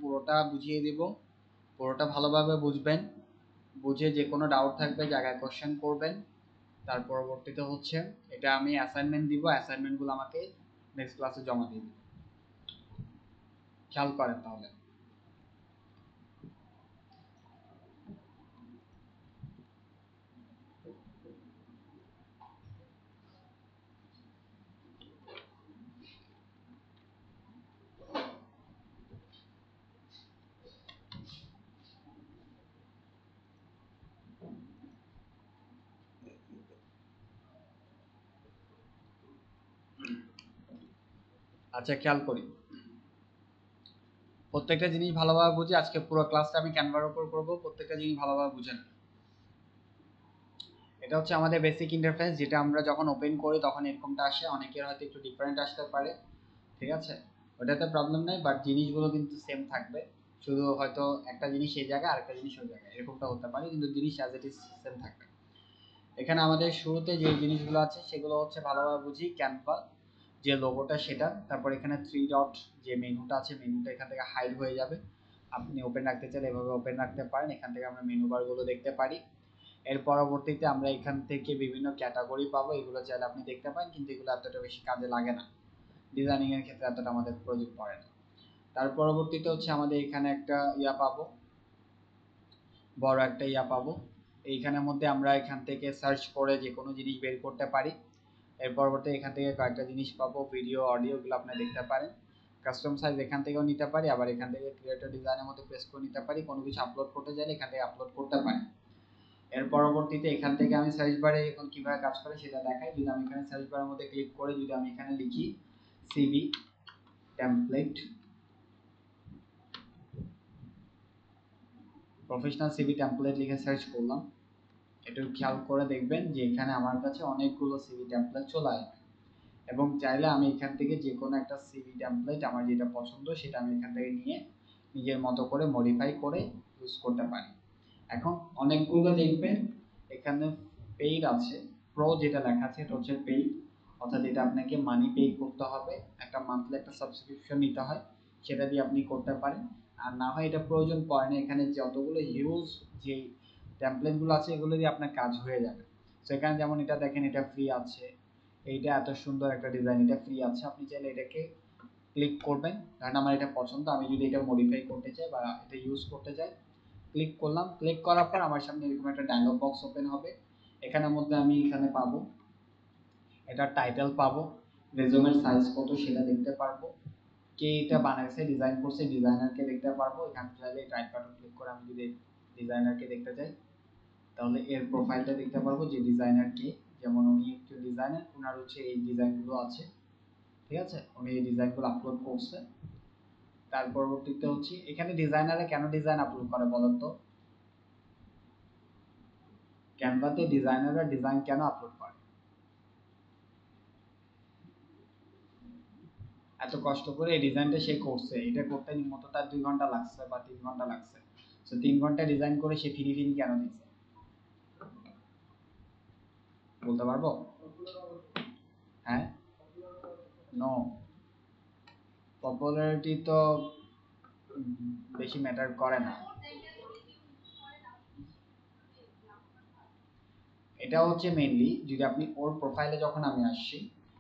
পুরোটা বুঝিয়ে দিব, পুরোটা ভালোভাবে বুঝবেন, বুঝে যে কোনো ডাউট থাকবে জায়গায় কোশ্চেন করবেন। তার পরবর্তীতে হচ্ছে এটা আমি অ্যাসাইনমেন্ট দিব, অ্যাসাইনমেন্টগুলো আমাকে নেক্সট ক্লাসে জমা দিয়ে দিবেন। খেয়াল করেন তাহলে। আচ্ছা খেয়াল করি, প্রত্যেকটা জিনিস ভালোভাবে বুঝে আজকে পুরো ক্লাসটা আমি ক্যানভার উপর করব, প্রত্যেকটা জিনিস ভালোভাবে বুঝেন। এটা হচ্ছে আমাদের বেসিক ইন্টারফেস, যেটা আমরা যখন ওপেন করি তখন এরকমটা আসে, অনেকের হয়তো একটু ডিফারেন্ট আসতে পারে, ঠিক আছে, ওটাতে প্রবলেম নাই, বাট জিনিসগুলো কিন্তু সেম থাকবে, শুধু হয়তো একটা জিনিস এই জায়গায় আরেকটা জিনিস ওই জায়গায়, এরকমটা হতে পারে, কিন্তু জিনিস অ্যাজ ইট ইজ সেম থাকবে। এখানে আমাদের শুরুতে যে জিনিসগুলো আছে সেগুলো হচ্ছে ভালোভাবে বুঝি, ক্যানভা যে লোগোটা সেটা, তারপর এখানে 3 ডট যে মেনুটা আছে, মেনুটা এখান থেকে হাইড হয়ে যাবে, আপনি ওপেন রাখতে চাইলে এভাবে ওপেন রাখতে পারেন, এখান থেকে আমরা মেনু বারগুলো দেখতে পারি। এর পরবর্তীতে আমরা এখান থেকে বিভিন্ন ক্যাটাগরি পাবো, এগুলো চাইলে আপনি দেখতে পারেন, কিন্তু এগুলো এতটা বেশি কাজে লাগে না, ডিজাইনিং এর ক্ষেত্রে এতটা আমাদের প্রয়োজন পড়ে না। তার পরবর্তীতে হচ্ছে আমাদের এখানে একটা ইয়া পাবো, বড় একটা ইয়া পাবো, এইখানের মধ্যে আমরা এখান থেকে সার্চ করে যে কোনো জিনিস বের করতে পারি। এর পরবর্তী এখান থেকে কয়েকটা জিনিস পাবো, ভিডিও অডিও গুলো আপনি দেখতে পারেন, কাস্টম সাইজ এখান থেকেও নিতে পারি, আবার এখান থেকে ক্রিয়েটর ডিজাইনের মধ্যে প্রেস করে নিতে পারি, কোনো কিছু আপলোড করতে চাইলে এখান থেকে আপলোড করতে পারি। এর পরবর্তীতে এখান থেকে আমি সার্চ বারে এখন কিভাবে কাজ করে সেটা দেখাই। যদি আমি এখানে সার্চ বারের মধ্যে ক্লিক করে যদি আমি এখানে লিখি CV template, professional CV template লিখে সার্চ করলাম, একটু খেয়াল করে দেখবেন যে এখানে আমার কাছে অনেকগুলো সিভি টেমপ্লেট চলে আসবে, এবং চাইলে আমি এখান থেকে যে কোনো একটা সিভি টেমপ্লেট আমার যেটা পছন্দ সেটা আমি এখান থেকে নিয়ে নিজের মতো করে মডিফাই করে ইউজ করতে পারি। এখন অনেকগুলো দেখবেন এখানে পেইড আছে, প্রো যেটা লেখা আছে এটা হচ্ছে পেইড, অর্থাৎ এটা আপনাকে মানি পে করতে হবে, একটা মান্থলি একটা সাবস্ক্রিপশন নিতে হয়, সেটা দিয়ে আপনি করতে পারেন। আর না হয় এটা প্রয়োজন পড়ে না, এখানে যতগুলো হিউজ যে টেমপ্লেটগুলো আছে এগুলো দিয়ে আপনার কাজ হয়ে যাবে। সেখানে যেমন এটা দেখেন, এটা ফ্রি আছে, এইটা এত সুন্দর একটা ডিজাইন, এটা ফ্রি আছে, আপনি চাইলে এটাকে ক্লিক করবেন, কারণ আমার এটা পছন্দ, আমি যদি এটা মডিফাই করতে চাই বা এটা ইউজ করতে চাই, ক্লিক করলাম, ক্লিক করার পর আমার সামনে এরকম একটা ডায়লগ বক্স ওপেন হবে, এখানের মধ্যে আমি এখানে পাবো এটা টাইটেল পাবো, রেজুমের সাইজ কত সেটা দেখতে পারবো, কে এটা বানাইছে ডিজাইন করছে ডিজাইনারকে দেখতে পারবো, এখানে চাইলে রাইট বাটন ক্লিক করে আমি যদি ডিজাইনারকে দেখতে চাই তাহলে এর প্রোফাইলটা দেখতে পারবো যে ডিজাইনার কে, যেমন উনি একটু ডিজাইনার, ওনার হচ্ছে এই ডিজাইনগুলো আছে, ঠিক আছে, উনি এই ডিজাইনগুলো আপলোড করছে। তার পরবর্তীতে হচ্ছে এখানে ডিজাইনারে কেন ডিজাইন আপলোড করে বলেন তো, ক্যানভাতে ডিজাইনাররা ডিজাইন কেন আপলোড করে? এত কষ্ট করে এই ডিজাইনটা সে করছে, এটা করতে নিম্নত তার 2 ঘন্টা লাগছে বা 3 ঘন্টা লাগছে, সো 3 ঘন্টা ডিজাইন করে সে ফ্রি ফ্রি কেন দিচ্ছে বলতে পারবো? হ্যাঁ, নো, পপুলারিটি তো বেশি ম্যাটার করে না, এটা হচ্ছে মেইনলি যদি আপনি ওর প্রোফাইলে, যখন আমি আসছি,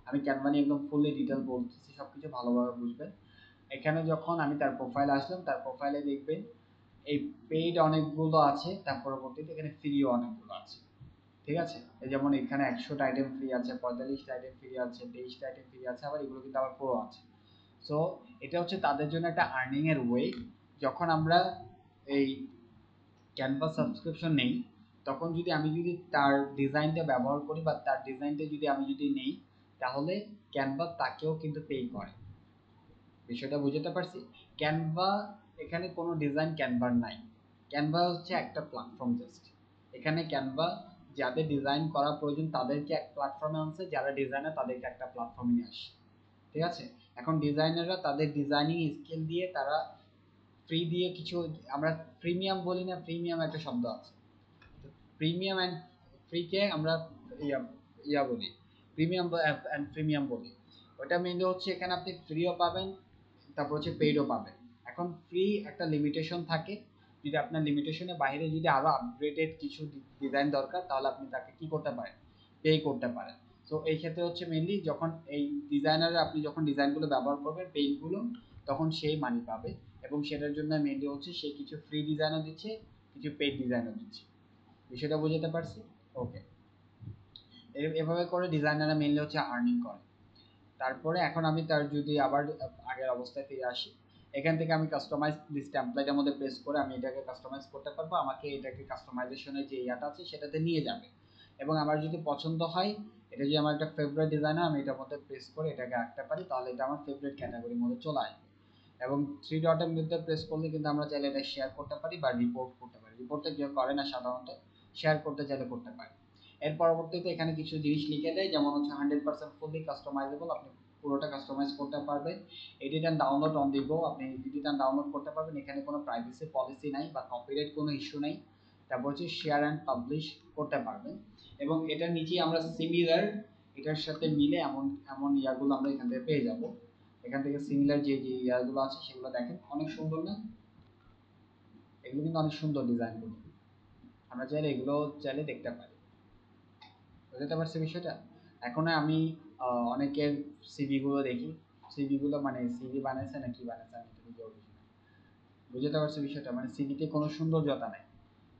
আমি ক্যানভা নিয়ে একদম ফুললি ডিটেল বলতেছি, সবকিছু ভালোভাবে বুঝবেন। এখানে যখন আমি তার প্রোফাইলে আসলাম, তার প্রোফাইলে দেখবেন এই পেইড অনেকগুলো আছে, তার পরবর্তীতে এখানে ফ্রিও অনেকগুলো আছে, ঠিক আছে, এই যেমন এখানে 100টা আইটেম ফ্রি আছে, 45টা আইটেম ফ্রি আছে, 23টা আইটেম ফ্রি আছে, আবার এগুলো কিন্তু আবার প্রো আছে। সো এটা হচ্ছে তাদের জন্য একটা আর্নিং এর ওয়ে। যখন আমরা এই ক্যানভা সাবস্ক্রিপশন নেই, তখন যদি আমি যদি তার ডিজাইনটা ব্যবহার করি বা তার ডিজাইনটা যদি আমি যদি নেই, তাহলে ক্যানভা তাকেও কিন্তু পে করে। বিষয়টা বুঝতে পারছি? ক্যানভা এখানে কোনো ডিজাইন ক্যানভার নাই, ক্যানভা হচ্ছে একটা প্ল্যাটফর্ম জাস্ট, এখানে ক্যানভা যাদের ডিজাইন করা প্রয়োজন তাদেরকে এক প্ল্যাটফর্মে আনছে, যারা ডিজাইনার তাদেরকে একটা প্ল্যাটফর্মে নিয়ে আসে, ঠিক আছে। এখন ডিজাইনাররা তাদের ডিজাইনিং স্কিল দিয়ে তারা ফ্রি দিয়ে কিছু, আমরা প্রিমিয়াম বলি না, প্রিমিয়াম একটা শব্দ আছে, প্রিমিয়াম অ্যান্ড ফ্রিকে আমরা ইয়া ইয়া বলি, প্রিমিয়াম অ্যান্ড প্রিমিয়াম বলি। ওটা মেনলি হচ্ছে এখানে আপনি ফ্রিও পাবেন, তারপর হচ্ছে পেইডও পাবেন। এখন ফ্রি একটা লিমিটেশন থাকে, যদি আপনার লিমিটেশনের বাইরে যদি আরো আপগ্রেডেড কিছু ডিজাইন দরকার তাহলে আপনি তাকে কি করতে পারেন, পে করতে পারেন। তো এই ক্ষেত্রে হচ্ছে মেইনলি যখন এই ডিজাইনারে আপনি যখন ডিজাইনগুলো ব্যবহার করবেন পেইন্টগুলো, তখন সেই মানি পাবে, এবং সেটার জন্য মেইনলি হচ্ছে সে কিছু ফ্রি ডিজাইনও দিচ্ছে, কিছু পেইড ডিজাইনও দিচ্ছে। বিষয়টা বুঝতে পারছি? ওকে, এভাবে করে ডিজাইনাররা মেইনলি হচ্ছে আর্নিং করে। তারপরে এখন আমি তার যদি আবার আগের অবস্থায় ফিরে আসি, এখান থেকে আমি কাস্টমাইজ দিস টেমপ্লেটের মধ্যে প্রেস করে আমি এটাকে কাস্টমাইজ করতে পারবো, আমাকে এটাকে কাস্টমাইজেশনের যে ইয়াটা আছে সেটাতে নিয়ে যাবে, এবং আমার যদি পছন্দ হয়, এটা যদি আমার একটা ফেভারিট ডিজাইন হয়, আমি এটার মধ্যে প্রেস করে এটাকে আঁকতে পারি, তাহলে এটা আমার ফেভারিট ক্যাটাগরির মধ্যে চলে আসবে। এবং থ্রি ডটের মধ্যে প্রেস করলে কিন্তু আমরা চাইলে এটা শেয়ার করতে পারি বা রিপোর্ট করতে পারি। রিপোর্টটা কেউ করে না সাধারণত, শেয়ার করতে চাইলে করতে পারি। এর পরবর্তীতে এখানে কিছু জিনিস লিখে দেয়, যেমন হচ্ছে 100% ফুললি কাস্টমাইজেবল, আপনি পুরোটা কাস্টমাইজ করতে পারবেন। Edit and download on the go, আপনি এডিট অ্যান্ড ডাউনলোড করতে পারবেন, এখানে কোনো প্রাইভেসি পলিসি নাই বা কপিরাইট কোনো ইস্যু নাই। তারপর হচ্ছে শেয়ার অ্যান্ড পাবলিশ করতে পারবেন, এবং এটার নিচেই আমরা সিমিলার, এটার সাথে মিলে এমন এমন ইয়াগুলো আমরা এখান থেকে পেয়ে যাব। এখান থেকে সিমিলার যে যে ইয়াগুলো আছে সেগুলো দেখেন, অনেক সুন্দর না? এগুলো কিন্তু অনেক সুন্দর ডিজাইনগুলো, আমরা চাইলে এগুলো চাইলে দেখতে পারি। বুঝতে পারছি বিষয়টা? এখন আমি অনেকের সিভি গুলো দেখি, সিভি গুলো মানে সিভি বানাইছে না কি বানাইছে আমি তো নিজেও বুঝি না। বুঝতে পারছি বিষয়টা? মানে সিভিতে কোনো সৌন্দর্যতা নাই,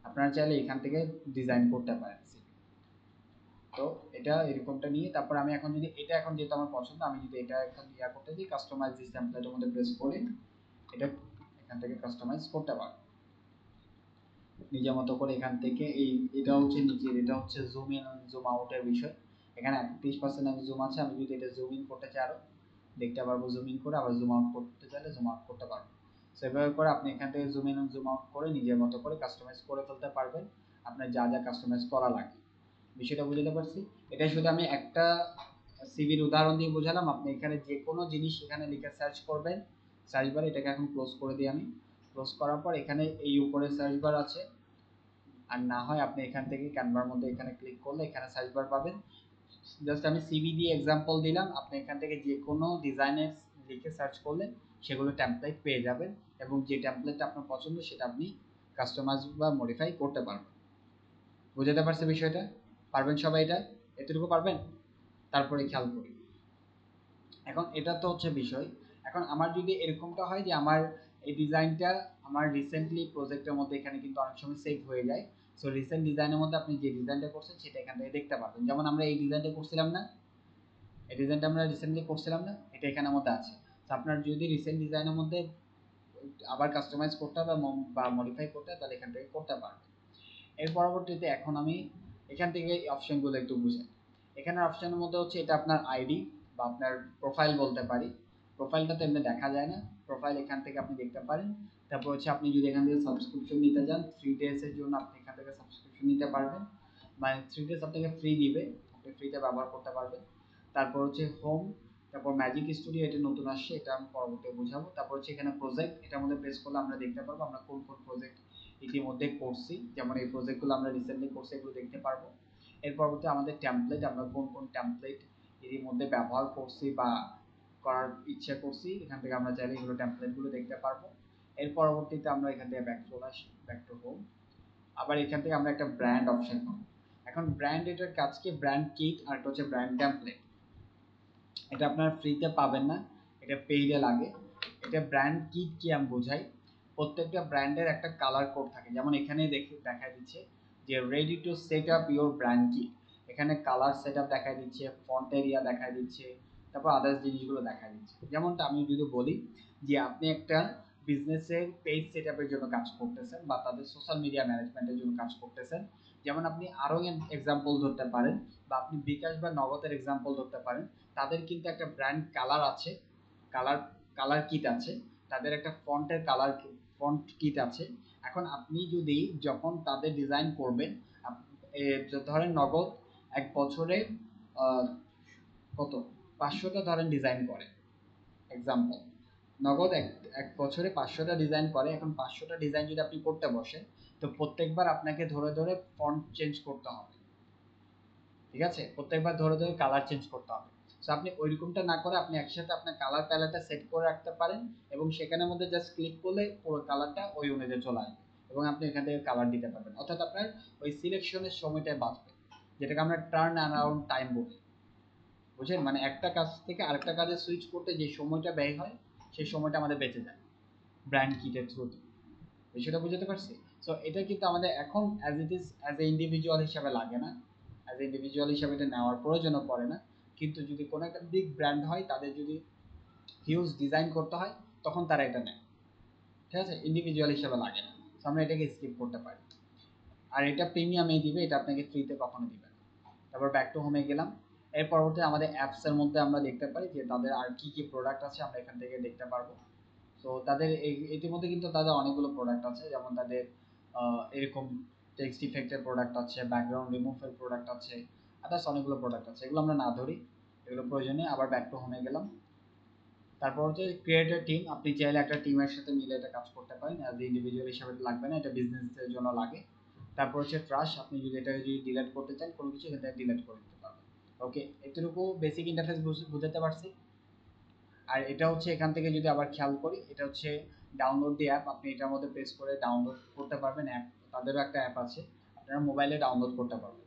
আপনারা চাইলে এখান থেকে ডিজাইন করতে পারেন সিভি। তো এটা এরকমটা নিয়ে তারপর আমি এখন যদি এটা, এখন যেহেতু আমার পছন্দ, আমি যদি এটা এখন ইয়া করতে দিই কাস্টমাইজ দিস টেমপ্লেটের মধ্যে প্রেস করে এটা এখান থেকে কাস্টমাইজ করতে পারবো নিজের মতো করে। এখান থেকে এই এটা হচ্ছে নিচের, এটা হচ্ছে জুম ইন জুম আউটের বিষয়। এখানে 31% আমি জুম আছে, আমি যদি এটা জুম ইন করতে চাই আরো দেখতে পারবো, জুম ইন করে আবার জুম আউট করতে চাইলে জুম আউট করতে পারবো। সেভাবে করে আপনি এখান থেকে জুম ইন জুম আউট করে নিজের মতো করে কাস্টমাইজ করে ফেলতে পারবেন, আপনার যা যা কাস্টমাইজ করা লাগে। বিষয়টা বুঝতে পারছি? এটাই শুধু আমি একটা সিভির উদাহরণ দিয়ে বোঝালাম। আপনি এখানে যে কোনো জিনিস এখানে লিখে সার্চ করবেন সার্চ বারে, এটাকে এখন ক্লোজ করে দিই আমি। ক্লোজ করার পর এখানে এই উপরে সার্চ বার আছে, আর না হয় আপনি এখান থেকে ক্যানভার মধ্যে এখানে ক্লিক করলে এখানে সার্চ বার পাবেন। জাস্ট আমি সিভি দিয়ে এক্সাম্পল দিলাম, আপনি এখান থেকে যে কোনো ডিজাইনের লিখে সার্চ করলে সেগুলো টেমপ্লেট পেয়ে যাবেন, এবং যে টেমপ্লেটটা আপনার পছন্দ সেটা আপনি কাস্টমাইজ বা মডিফাই করতে পারবেন। বুঝতে পারছে বিষয়টা? পারবেন সবাই এটা? এতটুকু পারবেন? তারপরে খেয়াল করি, এখন এটা তো হচ্ছে বিষয়। এখন আমার যদি এরকমটা হয় যে আমার এই ডিজাইনটা আমার রিসেন্টলি প্রজেক্টের মধ্যে এখানে কিন্তু অনেক সময় সেভ হয়ে যায়, সো রিসেন্ট ডিজাইনের মধ্যে আপনি যে ডিজাইনটা করছেন সেটা এখান থেকে দেখতে পারবেন। যেমন আমরা এই ডিজাইনটা করছিলাম না, এই ডিজাইনটা আমরা রিসেন্টলি করছিলাম না, এটা এখানের মধ্যে আছে। তো আপনার যদি রিসেন্ট ডিজাইনের মধ্যে আবার কাস্টমাইজ করতে হবে বা মডিফাই করতে হবে তাহলে এখান থেকে করতে পারবেন। এর পরবর্তীতে এখন আমি এখান থেকে অপশনগুলো একটু বুঝাই। এখানে অপশনের মধ্যে হচ্ছে এটা আপনার আইডি বা আপনার প্রোফাইল বলতে পারি। প্রোফাইলটা তো এমনি দেখা যায় না, প্রোফাইল এখান থেকে আপনি দেখতে পারেন। তারপর হচ্ছে আপনি যদি এখান থেকে সাবস্ক্রিপশন নিতে চান 3 ডেজ এর জন্য আপনি এখান থেকে সাবস্ক্রিপশন নিতে পারবেন, মানে 3 ডেজ আপনাকে ফ্রি দিবে, আপনি ফ্রিতে ব্যবহার করতে পারবেন। তারপর হচ্ছে হোম, তারপর ম্যাজিক স্টুডিও, এটা নতুন আসছে, এটা আমি পরবর্তীতে বুঝাবো। তারপর হচ্ছে এখানে প্রজেক্ট, এটার মধ্যে প্রেস করলে আমরা দেখতে পারবো আমরা কোন কোন প্রজেক্ট ইতিমধ্যে করছি, যেমন এই প্রজেক্টগুলো আমরা রিসেন্টলি করছি এগুলো দেখতে পারবো। এর পরবর্তী আমাদের টেমপ্লেট, আমরা কোন কোন টেমপ্লেট এর মধ্যে ব্যবহার করছি বা করার ইচ্ছা করছি, এখান থেকে আমরা চাইলে এগুলো টেমপ্লেটগুলো দেখতে পারবো। এর পরবর্তীতে আমরা এখান থেকে ব্যাক চলে আসি, ব্যাক টু হোম। আবার এখান থেকে আমরা একটা ব্র্যান্ড অপশন পাবো। এখন ব্র্যান্ড, এটার কাজ কি? ব্র্যান্ড কিট আর একটা হচ্ছে ব্র্যান্ড টেমপ্লেট। এটা আপনার ফ্রিতে পাবেন না, এটা পেইডে লাগে। এটা ব্র্যান্ড কিট কি আমি বোঝাই, প্রত্যেকটা ব্র্যান্ডের একটা কালার কোড থাকে, যেমন এখানে দেখাই দিচ্ছে যে ready to set up your brand kit, এখানে কালার সেট আপ দেখাই দিচ্ছে, ফন্ট এরিয়া দেখাই দিচ্ছে, তারপর আদার্স জিনিসগুলো দেখাই দিচ্ছে। যেমনটা আমি যদি বলি যে আপনি একটা বিজনেসের পেজ সেট আপের জন্য কাজ করতেছেন বা তাদের সোশ্যাল মিডিয়া ম্যানেজমেন্টের জন্য কাজ করতেছেন, যেমন আপনি আরও এক্সাম্পল ধরতে পারেন, বা আপনি বিকাশ বা নগদের এক্সাম্পল ধরতে পারেন। তাদের কিন্তু একটা ব্র্যান্ড কালার আছে, কালার কালার কিট আছে, তাদের একটা ফন্টের কালার ফন্ট কিট আছে। এখন আপনি যদি যখন তাদের ডিজাইন করবেন, ধরেন নগদ এক বছরে কত 500টা ধরেন ডিজাইন করে, এক্সাম্পল, নগদ এক এক বছরে 500টা ডিজাইন করে। এখন 500টা ডিজাইন যদি আপনি করতে বসেন, তো প্রত্যেকবার আপনাকে ধরে ধরে ফন্ট চেঞ্জ করতে হবে, ঠিক আছে? প্রত্যেকবার ধরে ধরে কালার চেঞ্জ করতে হবে। সো আপনি ওইরকমটা না করে আপনি একসাথে আপনার কালার প্যালেটটা সেট করে রাখতে পারেন এবং সেখানের মধ্যে জাস্ট ক্লিক করলে পুরো কালারটা ওই অনুযায়ী চলে আসবে এবং আপনি এখান থেকে কালার দিতে পারবেন, অর্থাৎ আপনার ওই সিলেকশনের সময়টা বাঁচবে, যেটাকে আমরা টার্ন অ্যারাউন্ড টাইম বলি, বুঝছেন? মানে একটা কাজ থেকে আরেকটা কাজে সুইচ করতে যে সময়টা ব্যয় হয় সেই সময়টা আমাদের বেঁচে যায় ব্র্যান্ড কিটের থ্রুতে। বিষয়টা বুঝতে পারছি? সো এটা কিন্তু আমাদের এখন as it is as a individual হিসাবে লাগে না, অ্যাজ এ ইন্ডিভিজুয়াল হিসাবে এটা নেওয়ার প্রয়োজনও পড়ে না, কিন্তু যদি কোনো একটা বিগ ব্র্যান্ড হয় তাদের যদি হিউজ ডিজাইন করতে হয় তখন তারা এটা নেয়, ঠিক আছে? ইন্ডিভিজুয়াল হিসাবে লাগে না, সো আমরা এটাকে স্কিপ করতে পারি। আর এটা প্রিমিয়ামে দিবে, এটা আপনাকে ফ্রিতে কখনো দিবে না। তারপর ব্যাক টু হোমে গেলাম। এর পরবর্তী আমাদের অ্যাপসের মধ্যে আমরা দেখতে পারি যে তাদের আর কি কি প্রোডাক্ট আছে আমরা এখান থেকে দেখতে পারবো। তো তাদের ইতিমধ্যে কিন্তু তাদের অনেকগুলো প্রোডাক্ট আছে, যেমন তাদের এরকম টেক্সট ইফেক্টের প্রোডাক্ট আছে, ব্যাকগ্রাউন্ড রিমুভের প্রোডাক্ট আছে, আদার্স অনেকগুলো প্রোডাক্ট আছে, এগুলো আমরা না ধরি, এগুলো প্রয়োজনে। আবার ব্যাক টু হোমে গেলাম। তারপর হচ্ছে ক্রিয়েটর টিম, আপনি চাইলে একটা টিমের সাথে মিলে এটা কাজ করতে পারেন, অ্যাজ ইন্ডিভিজুয়াল হিসাবে লাগবে না, এটা বিজনেসের জন্য লাগে। তারপর হচ্ছে ট্রাশ, আপনি যদি এটাকে যদি ডিলিট করতে চান কোনো কিছু, এটা ডিলিট করে দিতে পারবেন। ওকে, এতটুকু বেসিক ইন্টারফেস বুঝতে পারছি। আর এটা হচ্ছে এখান থেকে যদি আবার খেয়াল করি, এটা হচ্ছে ডাউনলোড দি অ্যাপ, আপনি এটার মধ্যে প্রেস করে ডাউনলোড করতে পারবেন অ্যাপ, তাদেরও একটা অ্যাপ আছে, আপনারা মোবাইলে ডাউনলোড করতে পারবেন।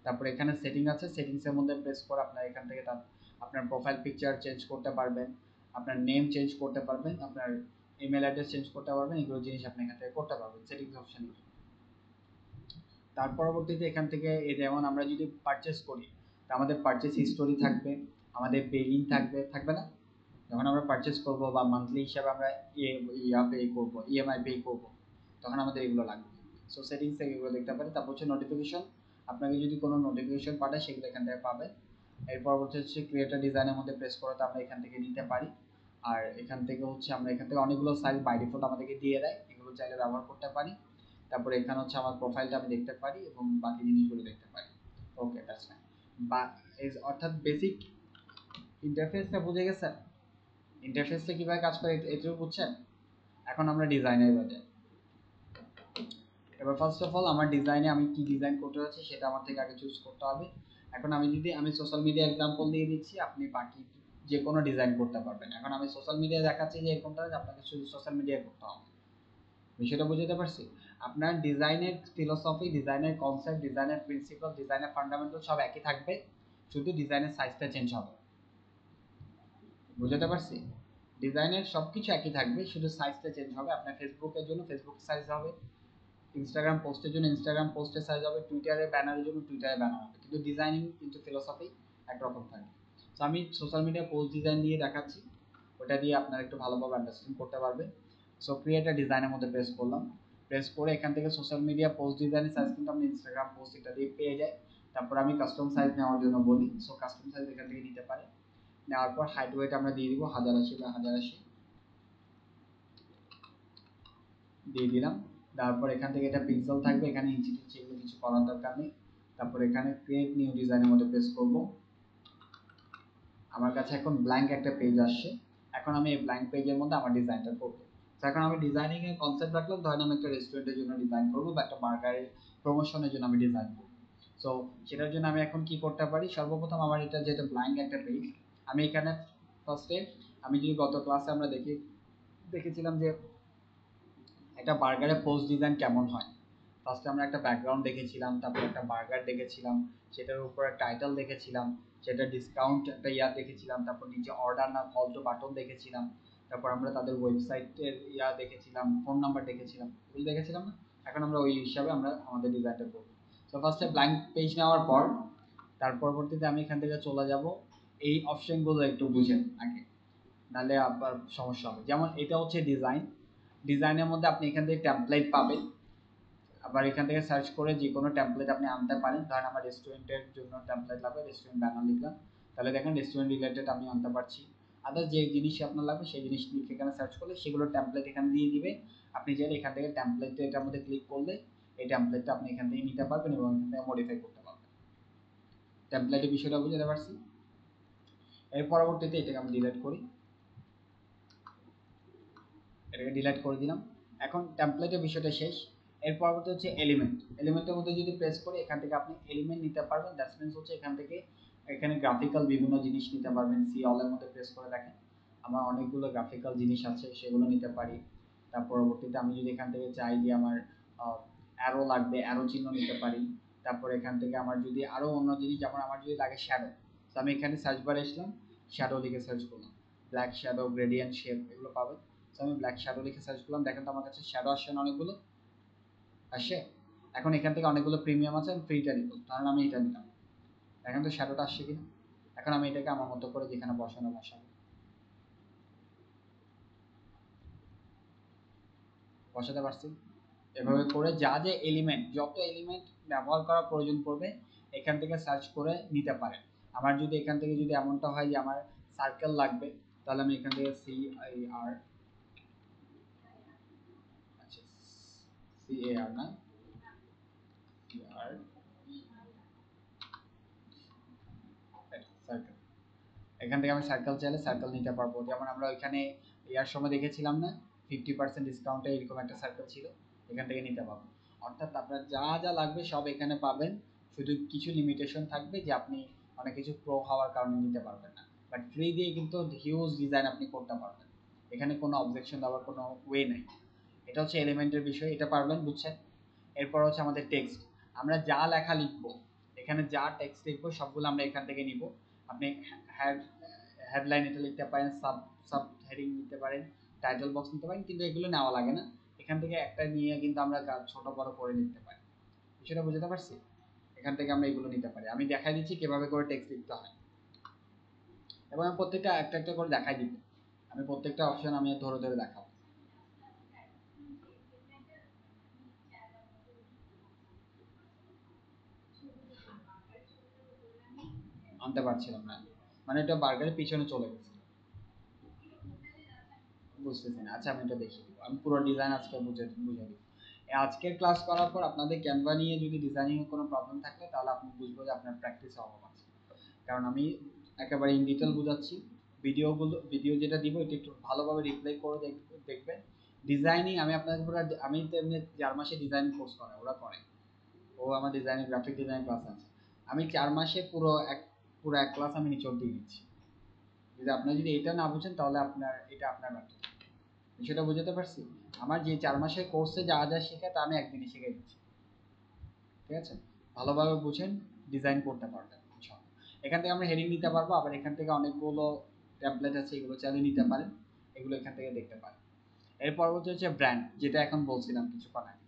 তারপর এখানে সেটিং আছে, সেটিংসের মধ্যে প্রেস করে আপনার এখান থেকে আপনার প্রোফাইল পিকচার চেঞ্জ করতে পারবেন, আপনার নেম চেঞ্জ করতে পারবেন, আপনার ইমেল অ্যাড্রেস চেঞ্জ করতে পারবেন, এগুলো জিনিস আপনি এখান থেকে করতে পারবেন সেটিংস অপশনে। তার পরবর্তীতে এখান থেকে এই যেমন আমরা যদি পারচেস করি, তা আমাদের পারচেস হিস্টোরি থাকবে, আমাদের পেইং থাকবে, থাকবে না? যখন আমরা পারচেস করব বা মান্থলি হিসাবে আমরা পে করব, ইএমআই পে করব, তখন আমাদের এগুলো লাগবে। সো সেটিংস থেকে এগুলো দেখতে পারি। তারপর হচ্ছে নোটিফিকেশন, আপনাকে যদি কোনো নোটিফিকেশন পাঠায় সেগুলো এখান থেকে পাবেন। এর পরবর্তী হচ্ছে ক্রিয়েটর ডিজাইনের মধ্যে প্রেস করে তো আমরা এখান থেকে নিতে পারি। আর এখান থেকে হচ্ছে আমরা এখান থেকে অনেকগুলো সাইজ বাই ডিফল্ট আমাদেরকে দিয়ে দেয়, এগুলো চাইলে ব্যবহার করতে পারি। তারপরে এখানে হচ্ছে আমার প্রোফাইলটা আমি দেখতে পারি এবং বাকি জিনিসগুলো দেখতে পারি। ওকে, দ্যাটস ফাইন। বা অর্থাৎ বেসিক ইন্টারফেসটা বুঝে গেছেন? ইন্টারফেসটা কিভাবে কাজ করে এটুকু বুঝছেন? এখন আমরা ডিজাইনের বাদে, এবার ফার্স্ট অফ অল আমার ডিজাইনে আমি কি ডিজাইন করতে যাচ্ছি সেটা আমার থেকে আগে চুজ করতে হবে। এখন আমি সোশ্যাল মিডিয়া এক্সাম্পল দিয়ে দিচ্ছি, আপনি বাকি যে কোনো ডিজাইন করতে পারবেন। এখন আমি সোশ্যাল মিডিয়া দেখাচ্ছি যে এরকমটা, আপনাকে শুধু সোশ্যাল মিডিয়া করতে হবে। বিষয়টা বুঝতে পারছি? আপনার ডিজাইনের ফিলোসফি, ডিজাইনের কনসেপ্ট, ডিজাইনের প্রিন্সিপাল, ডিজাইনের ফান্ডামেন্টাল সব একই থাকবে, শুধু ডিজাইনের সাইজটা চেঞ্জ হবে। বুঝতে পারছি? ডিজাইনের সবকিছু একই থাকবে, শুধু সাইজটা চেঞ্জ হবে। আপনার ফেসবুকের জন্য ফেসবুক সাইজ হবে, ইনস্টাগ্রাম পোস্টের জন্য ইনস্টাগ্রাম পোস্টের সাইজ হবে, টুইটারে ব্যানারের জন্য টুইটারে ব্যানার হবে, কিন্তু ডিজাইনিং কিন্তু ফিলোসফি একরকম থাকবে। তো আমি সোশ্যাল মিডিয়া পোস্ট ডিজাইন দিয়ে দেখাচ্ছি, ওটা দিয়ে আপনারা একটু ভালোভাবে আন্ডারস্ট্যান্ড করতে পারবেন। সো ক্রিয়েট আ ডিজাইনের মধ্যে প্রেস করলাম, প্রেস করে এখান থেকে সোশ্যাল মিডিয়া পোস্ট ডিজাইনের সাইজ কিন্তু আমি ইনস্টাগ্রাম পোস্ট এটা দিয়ে পেয়ে যাই। তারপর আমি কাস্টম সাইজ নেওয়ার জন্য বলি, সো কাস্টম সাইজ এখান থেকে নিতে পারে। নেওয়ার পর হাইট ওয়েট আমরা দিয়ে দিব 1080 বা 1080 দিয়ে দিলাম। তারপর এখান থেকে এটা পিক্সেল থাকবে, এখানে ইঞ্চি টিঞ্চি এগুলো কিছু করার দরকার নেই। তারপর এখানে ক্রিয়েট নিউ ডিজাইনের মধ্যে প্রেস করব। আমার কাছে এখন ব্ল্যাঙ্ক একটা পেজ আসছে, এখন আমি এই ব্ল্যাঙ্ক পেজের মধ্যে আমার ডিজাইনটা করব। তো এখন আমি ডিজাইনিং এর কনসেপ্ট রাখলাম, ধরেন আমি একটা রেস্টুরেন্টের জন্য ডিজাইন করব বা একটা বার্গারের প্রমোশনের জন্য আমি ডিজাইন করব। সো সেটার জন্য আমি এখন কি করতে পারি, সর্বপ্রথম আমার এটা যেটা ব্ল্যাঙ্ক একটা পেজ, আমি এখানে ফার্স্টে আমি যদি গত ক্লাসে আমরা দেখেছিলাম যে একটা বার্গারের পোস্ট ডিজাইন কেমন হয়। ফার্স্টে আমরা একটা ব্যাকগ্রাউন্ড দেখেছিলাম, তারপর একটা বার্গার দেখেছিলাম, সেটার উপরে টাইটেল দেখেছিলাম, সেটা ডিসকাউন্ট একটা দেখেছিলাম, তারপর নিচে অর্ডার না কল টু বাটন দেখেছিলাম, তারপর আমরা তাদের ওয়েবসাইটের দেখেছিলাম, ফোন নাম্বার দেখেছিলাম, এগুলো দেখেছিলাম না? এখন আমরা ওই হিসাবে আমরা আমাদের ডিজাইনটা করব। তো ফার্স্টে ব্ল্যাঙ্ক পেজ নেওয়ার পর তার পরবর্তীতে আমি এখান থেকে চলে যাব, এই অপশনগুলো একটু বুঝেন আগে, নাহলে আবার সমস্যা হবে। যেমন এটা হচ্ছে ডিজাইন, ডিজাইনের মধ্যে আপনি এখান থেকে টেমপ্লেট পাবেন, আবার এখান থেকে সার্চ করে যে কোনো টেমপ্লেট আপনি আনতে পারেন। ধরেন আমার রেস্টুরেন্টের জন্য টেমপ্লেট লাগবে, রেস্টুরেন্ট ব্যানার লিখলাম, তাহলে দেখেন রেস্টুরেন্ট রিলেটেড আমি আনতে পারছি। আদার্স যে জিনিস আপনার লাগবে সেই জিনিস লিখে এখানে সার্চ করলে সেগুলো টেমপ্লেট এখানে দিয়ে দিবে। আপনি চাইলে এখান থেকে টেমপ্লেটটা এটার মধ্যে ক্লিক করলে এই টেমপ্লেটটা আপনি এখান থেকে নিতে পারবেন এবং এখান থেকে মডিফাই করতে পারবেন। টেমপ্লেটের বিষয়টা বুঝতে পারছি। এর পরবর্তীতে এটাকে আমি ডিলিট করি, এটাকে ডিলিট করে দিলাম। এখন টেমপ্লেটের বিষয়টা শেষ। এর পরবর্তী হচ্ছে এলিমেন্ট, এলিমেন্টের মধ্যে যদি প্রেস করি এখান থেকে আপনি এলিমেন্ট নিতে পারবেন। দ্যাটস মিন্স হচ্ছে এখান থেকে এখানে গ্রাফিক্যাল বিভিন্ন জিনিস নিতে পারবেন। সি অল এর মধ্যে প্রেস করে দেখেন আমার অনেকগুলো গ্রাফিক্যাল জিনিস আছে, সেগুলো নিতে পারি। তার পরবর্তীতে আমি যদি এখান থেকে চাই যে আমার অ্যারো লাগবে, অ্যারো চিহ্ন নিতে পারি। তারপর এখান থেকে আমার যদি আরো অন্য জিনিস, যেমন আমার যদি লাগে শ্যাডো, তো আমি এখানে সার্চ বারে আসলাম, শ্যাডো লিখে সার্চ করলাম, ব্ল্যাক শ্যাডো, গ্রেডিয়েন্ট শেপ এগুলো পাবেন। তো আমি ব্ল্যাক শ্যাডো লিখে সার্চ করলাম, দেখেন তো আমার কাছে শ্যাডো আসছে না, অনেকগুলো আসে। এখন এখান থেকে অনেকগুলো প্রিমিয়াম আছে, আমি ফ্রিটা নিব, কারণ আমি এটা নিলাম। এখন তো শ্যাডোটা আসছে কিনা, এখন আমি এটাকে আমার মতো করে যেখানে বসানো বসাতে পারছি। এভাবে করে যা যে এলিমেন্ট, যত এলিমেন্ট ব্যবহার করা প্রয়োজন পড়বে এখান থেকে সার্চ করে নিতে পারেন। আমার যদি এখান থেকে যদি এমনটা হয় যে আমার সার্কেল লাগবে, তাহলে আমি এখান থেকে সি আই আর, আচ্ছা সি এ আর না, সি আর সার্কেল, এখান থেকে আমি সার্কেল চাইলে সার্কেল নিতে পারবো। যেমন আমরা ওইখানে ইয়ার সময় দেখেছিলাম না, 50% ডিসকাউন্টে এরকম একটা সার্কেল ছিল, এখান থেকে নিতে পারবো। অর্থাৎ আপনার যা যা লাগবে সব এখানে পাবেন, শুধু কিছু লিমিটেশন থাকবে যে আপনি অনেক কিছু প্রো হওয়ার কারণে নিতে পারবেন না, বাট ফ্রি দিয়ে কিন্তু হিউজ ডিজাইন আপনি করতে পারবেন। এখানে কোনো অবজেকশন দেওয়ার কোনো ওয়ে নেই। এটা হচ্ছে এলিমেন্টের বিষয়, এটা পারবেন, বুঝছেন। এরপর হচ্ছে আমাদের টেক্সট, আমরা যা লেখা লিখবো, এখানে যা টেক্সট লিখবো সবগুলো আমরা এখান থেকে নিব। আপনি হেডলাইন এটা লিখতে পারেন, সাব সাব হেডিং নিতে পারেন, টাইটেল বক্স নিতে পারেন, কিন্তু এগুলো নেওয়া লাগে না। এখান থেকে একটা নিয়ে কিন্তু আমরা ছোট বড় করে লিখতে পারি। বিষয়টা বুঝতে পারছি। এখান থেকে আমরা এগুলো নিতে পারি। আমি দেখাই দিচ্ছি কিভাবে করে টেক্সট লিখতে হয়, এবং আমি প্রত্যেকটা একটা একটা করে দেখাই দিব। আমি প্রত্যেকটা অপশন আমি ধরে ধরে দেখাবো। আনতে পারছিলাম না, মানে এটা বার্গারের পিছনে চলে গেছে, বুঝতেছি না। আচ্ছা আমি এটা দেখিয়ে দিব, আমি পুরো ডিজাইন আজকে বুঝে দিব। আজকের ক্লাস করার পর আপনাদের ক্যানভা নিয়ে যদি ডিজাইনিং এর কোনো প্রবলেম থাকে, তাহলে আপনি বুঝবো যে আপনার প্র্যাকটিসে অভাব আছে। কারণ আমি একেবারে ইন ডিটেল বোঝাচ্ছি। ভিডিও যেটা দিব এটা একটু ভালোভাবে রিপ্লাই করে দেখবেন। ডিজাইনিং আমি আপনাদের পুরো, আমি তো এমনি 4 মাসে ডিজাইন কোর্স করাই, ওরা করে, ও আমার ডিজাইনিং গ্রাফিক ডিজাইন ক্লাস আছে। আমি 4 মাসে পুরো এক ক্লাস আমি নিচড় দিয়ে দিচ্ছি। যদি আপনি যদি এটা না বুঝেন তাহলে আপনার এটা আপনার ব্যর্থতা। বিষয়টা বুঝতে পারছি। আমার যে 4 মাসের কোর্সে যা যা শেখায় তা আমি একদিনে শিখে দিচ্ছি, ঠিক আছে। ভালোভাবে বুঝেন, ডিজাইন করতে পারবেন ইনশাআল্লাহ। এখান থেকে আমরা হেডিং নিতে পারবো, আবার এখান থেকে অনেকগুলো টেমপ্লেট আছে, এগুলো চালিয়ে নিতে পারেন, এগুলো এখান থেকে দেখতে পারেন। এর পরবর্তী হচ্ছে ব্র্যান্ড, যেটা এখন বলছিলাম কিছুক্ষণ আগে।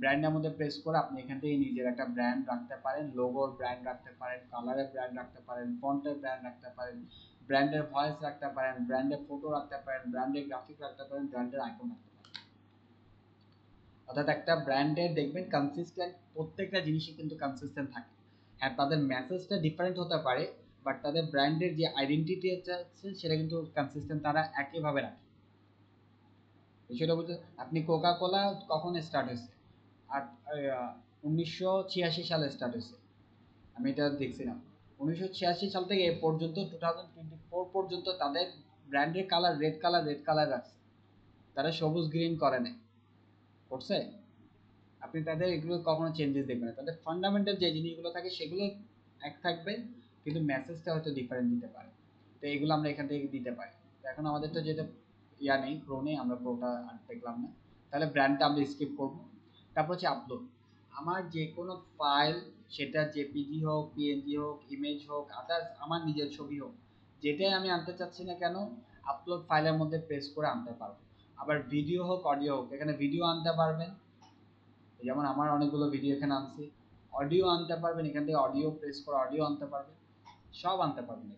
ব্র্যান্ডের মধ্যে প্রেস করে আপনি এখান থেকে নিজের একটা ব্র্যান্ড রাখতে পারেন, লোগোর ব্র্যান্ড রাখতে পারেন, কালারের ব্র্যান্ড রাখতে পারেন, ফন্টের ব্র্যান্ড রাখতে পারেন, ব্র্যান্ডের ভয়েস রাখতে পারেন, ব্র্যান্ডের ফটো রাখতে পারেন, ব্র্যান্ডের গ্রাফিক রাখতে পারেন, ব্র্যান্ডের আইকন রাখতে পারেন। অর্থাৎ একটা ব্র্যান্ডের দেখবেন কনসিস্টেন্ট, প্রত্যেকটা জিনিসই কিন্তু কনসিস্টেন্ট থাকে। হ্যাঁ তাদের মেসেজটা ডিফারেন্ট হতে পারে, বাট তাদের ব্র্যান্ডের যে আইডেন্টিটি আছে সেটা কিন্তু কনসিস্টেন্ট, তারা একইভাবে রাখে। বিষয়টা বুঝতে, আপনি কোকা কোলা কখন স্টার্ট হয়েছে? আর 1986 সালে স্টার্ট হয়েছে, আমি এটা দেখছিলাম। 1986 সাল থেকে এ পর্যন্ত 2024 পর্যন্ত তাদের ব্র্যান্ডের কালার রেড কালার রাখছে, তারা সবুজ গ্রিন করে নাই, করছে। আপনি তাদের এগুলো কখনো চেঞ্জেস দেখবেন না, তাদের ফান্ডামেন্টাল যে জিনিসগুলো থাকে সেগুলো এক থাকবে, কিন্তু মেসেজটা হয়তো ডিফারেন্ট দিতে পারে। তো এগুলো আমরা এখান থেকে দিতে পারি। তো এখন আমাদের তো যেটা ইয়া নেই, প্রো নেই, আমরা প্রোটা দেখলাম না, তাহলে ব্র্যান্ডটা আমরা স্কিপ করব। তারপর হচ্ছে আপলোড। আমার যে কোনো ফাইল, সেটা জেপিজি হোক, পিএনজি হোক, ইমেজ হোক, আদার্স আমার নিজের ছবি হোক, যেটাই আমি আনতে চাচ্ছি না কেন, আপলোড ফাইলের মধ্যে প্রেস করে আনতে পারবো। আবার ভিডিও হোক, অডিও হোক, এখানে ভিডিও আনতে পারবেন, যেমন আমার অনেকগুলো ভিডিও এখানে আনছি। অডিও আনতে পারবেন, এখান থেকে অডিও প্রেস করে অডিও আনতে পারবেন, সব আনতে পারবেন।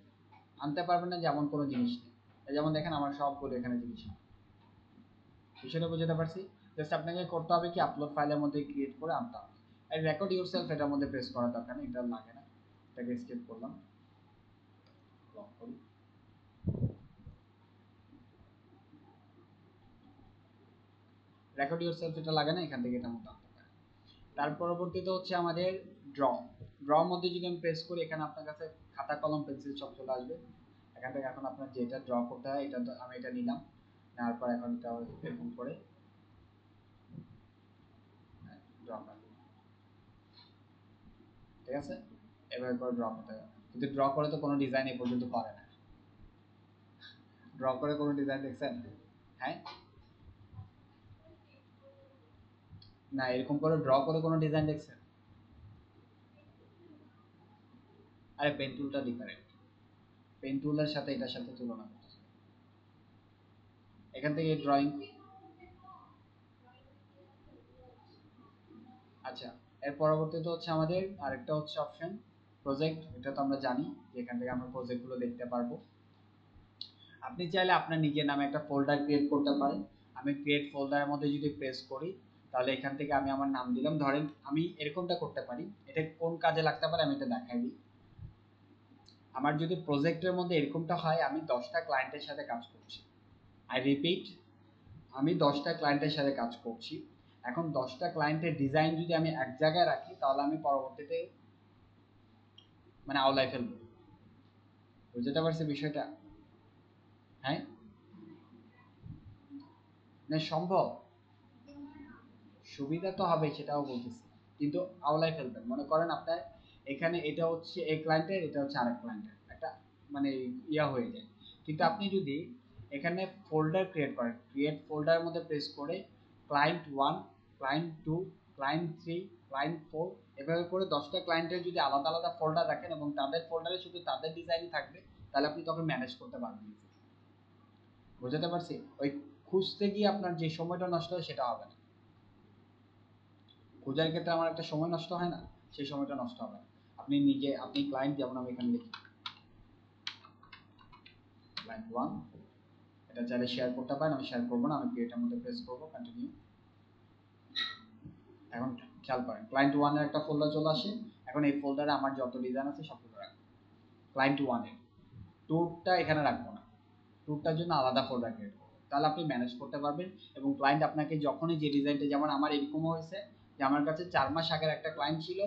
আনতে পারবেন না যেমন কোনো জিনিস নেই, যেমন দেখেন আমার সবগুলো এখানে জিনিস। বিষয়টা বুঝতে পারছি। জাস্ট আপনাকে করতে হবে কি, আপলোড ফাইলের মধ্যে ক্রিয়েট করে আনতে হবে। আর রেকর্ড ইউরসেলফ এটার মধ্যে প্রেস করার দরকার নেই, এটা লাগে না, এটাকে স্কিপ করলাম, লক করি। রেকর্ড ইউরসেলফ এটা লাগে না, এখান থেকে এটা মধ্যে আনতে পারেন। তার পরবর্তীতে হচ্ছে আমাদের ড্র। ড্রর মধ্যে যদি আমি প্রেস করি, এখানে আপনার কাছে খাতা কলম পেন্সিল সব চলে আসবে। এখান থেকে এখন আপনার যেটা ড্র করতে হয়, এটা আমি এটা নিলাম, নেওয়ার পর এখন এটা এরকম করে ড্র করলাম, ঠিক আছে। এভাবে করে ড্র করতে হবে। কিন্তু ড্র করে তো কোনো ডিজাইন এই পর্যন্ত করে না। ড্র করে কোনো ডিজাইন দেখছেন? হ্যাঁ, না এরকম করে ড্র করে কোনো ডিজাইন দেখছেন? আরে পেন টুলটা ডিফারেন্ট, পেন টুলের সাথে এটার সাথে তুলনা করতেছে। এখান থেকে ড্রয়িং, আচ্ছা এর পরবর্তীতে হচ্ছে আমাদের আরেকটা হচ্ছে অপশন প্রজেক্ট। এটা তো আমরা জানি যে এখান থেকে আমরা প্রজেক্টগুলো দেখতে পারবো। আপনি চাইলে আপনার নিজের নামে একটা ফোল্ডার ক্রিয়েট করতে পারেন। আমি ক্রিয়েট ফোল্ডারের মধ্যে যদি প্রেস করি তাহলে এখান থেকে আমি আমার নাম দিলাম। ধরেন আমি এরকমটা করতে পারি, এটা কোন কাজে লাগতে পারে আমি এটা দেখাই দিই। আমার যদি প্রজেক্টের মধ্যে এরকমটা হয়, আমি 10টা ক্লায়েন্টের সাথে কাজ করছি, আই রিপিট, আমি 10টা ক্লায়েন্টের সাথে কাজ করছি। এখন 10টা ক্লায়েন্টের ডিজাইন যদি আমি এক জায়গায় রাখি তাহলে আমি পরবর্তীতে মানে আওলায় ফেলবো। বুঝতে পারছি বিষয়টা? হ্যাঁ, না সম্ভব, সুবিধা তো হবে সেটাও বলতেছি, কিন্তু আওলায় ফেলবেন। মনে করেন আপনার এখানে এটা হচ্ছে এই ক্লায়েন্টের, এটা হচ্ছে আরেক ক্লায়েন্টের, একটা মানে ইয়া হয়ে যায়। কিন্তু আপনি যদি এখানে ফোল্ডার ক্রিয়েট করেন, ক্রিয়েট ফোল্ডারের মধ্যে প্রেস করে ক্লায়েন্ট 1, ক্লায়েন্ট 2, ক্লায়েন্ট 3, ক্লায়েন্ট 4 এভাবে করে 10টা ক্লায়েন্টের যদি আলাদা আলাদা ফোল্ডার রাখেন এবং তাদের ফোল্ডারে শুধু তাদের ডিজাইনই থাকবে, তাহলে আপনি তখন ম্যানেজ করতে পারবেন। বুঝতে পারছি? ওই খুঁজতে গিয়ে আপনার যে সময়টা নষ্ট হয় সেটা হবে না। খোঁজার ক্ষেত্রে আমার একটা সময় নষ্ট হয় না, সেই সময়টা নষ্ট হবে না। আপনি নিজে, আপনি ক্লায়েন্ট, যেমন আমি এখানে লিখি ক্লায়েন্ট 1, এটা চাইলে শেয়ার করতে পারেন, আমি শেয়ার করবো না, আমি ক্রিয়েটের মধ্যে প্রেস করবো কন্টিনিউ। এখন খেয়াল করেন ক্লায়েন্ট 1 এর একটা ফোল্ডার চলে আসে। এখন এই ফোল্ডারে আমার যত ডিজাইন আছে সবগুলো রাখবো। ক্লায়েন্ট 1 এর ট্যুরটা এখানে রাখবো না, ট্যুরটার জন্য আলাদা ফোল্ডার ক্রিয়েট করবো, তাহলে আপনি ম্যানেজ করতে পারবেন। এবং ক্লায়েন্ট আপনাকে যখনই যে ডিজাইনটা, যেমন আমার এরকমও হয়েছে যে আমার কাছে 4 মাস আগের একটা ক্লায়েন্ট ছিল,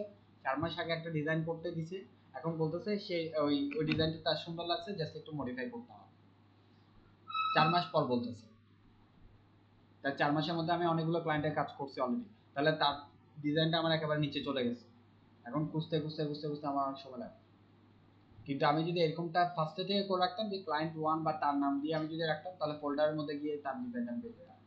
4 মাস আগে একটা ডিজাইন করতে দিছে, এখন বলতেছে সে ওই ডিজাইনটা তার সুন্দর লাগছে, জাস্ট একটু মডিফাই করতে হবে। 4 মাস পর বলতেছে, তার 4 মাসের মধ্যে আমি অনেকগুলো ক্লায়েন্টের কাজ করছি অলরেডি, তাহলে তার ডিজাইনটা আমার একেবারে নিচে চলে গেছে। এখন খুঁজতে খুঁজতে খুঁজতে খুঁজতে আমার অনেক সময় লাগে। কিন্তু আমি যদি এরকমটা ফার্স্টে থেকে করে রাখতাম যে ক্লায়েন্ট 1 বা তার নাম দিয়ে আমি যদি রাখতাম, তাহলে ফোল্ডারের মধ্যে গিয়ে তার ডিজাইনটা পেয়ে যেতাম।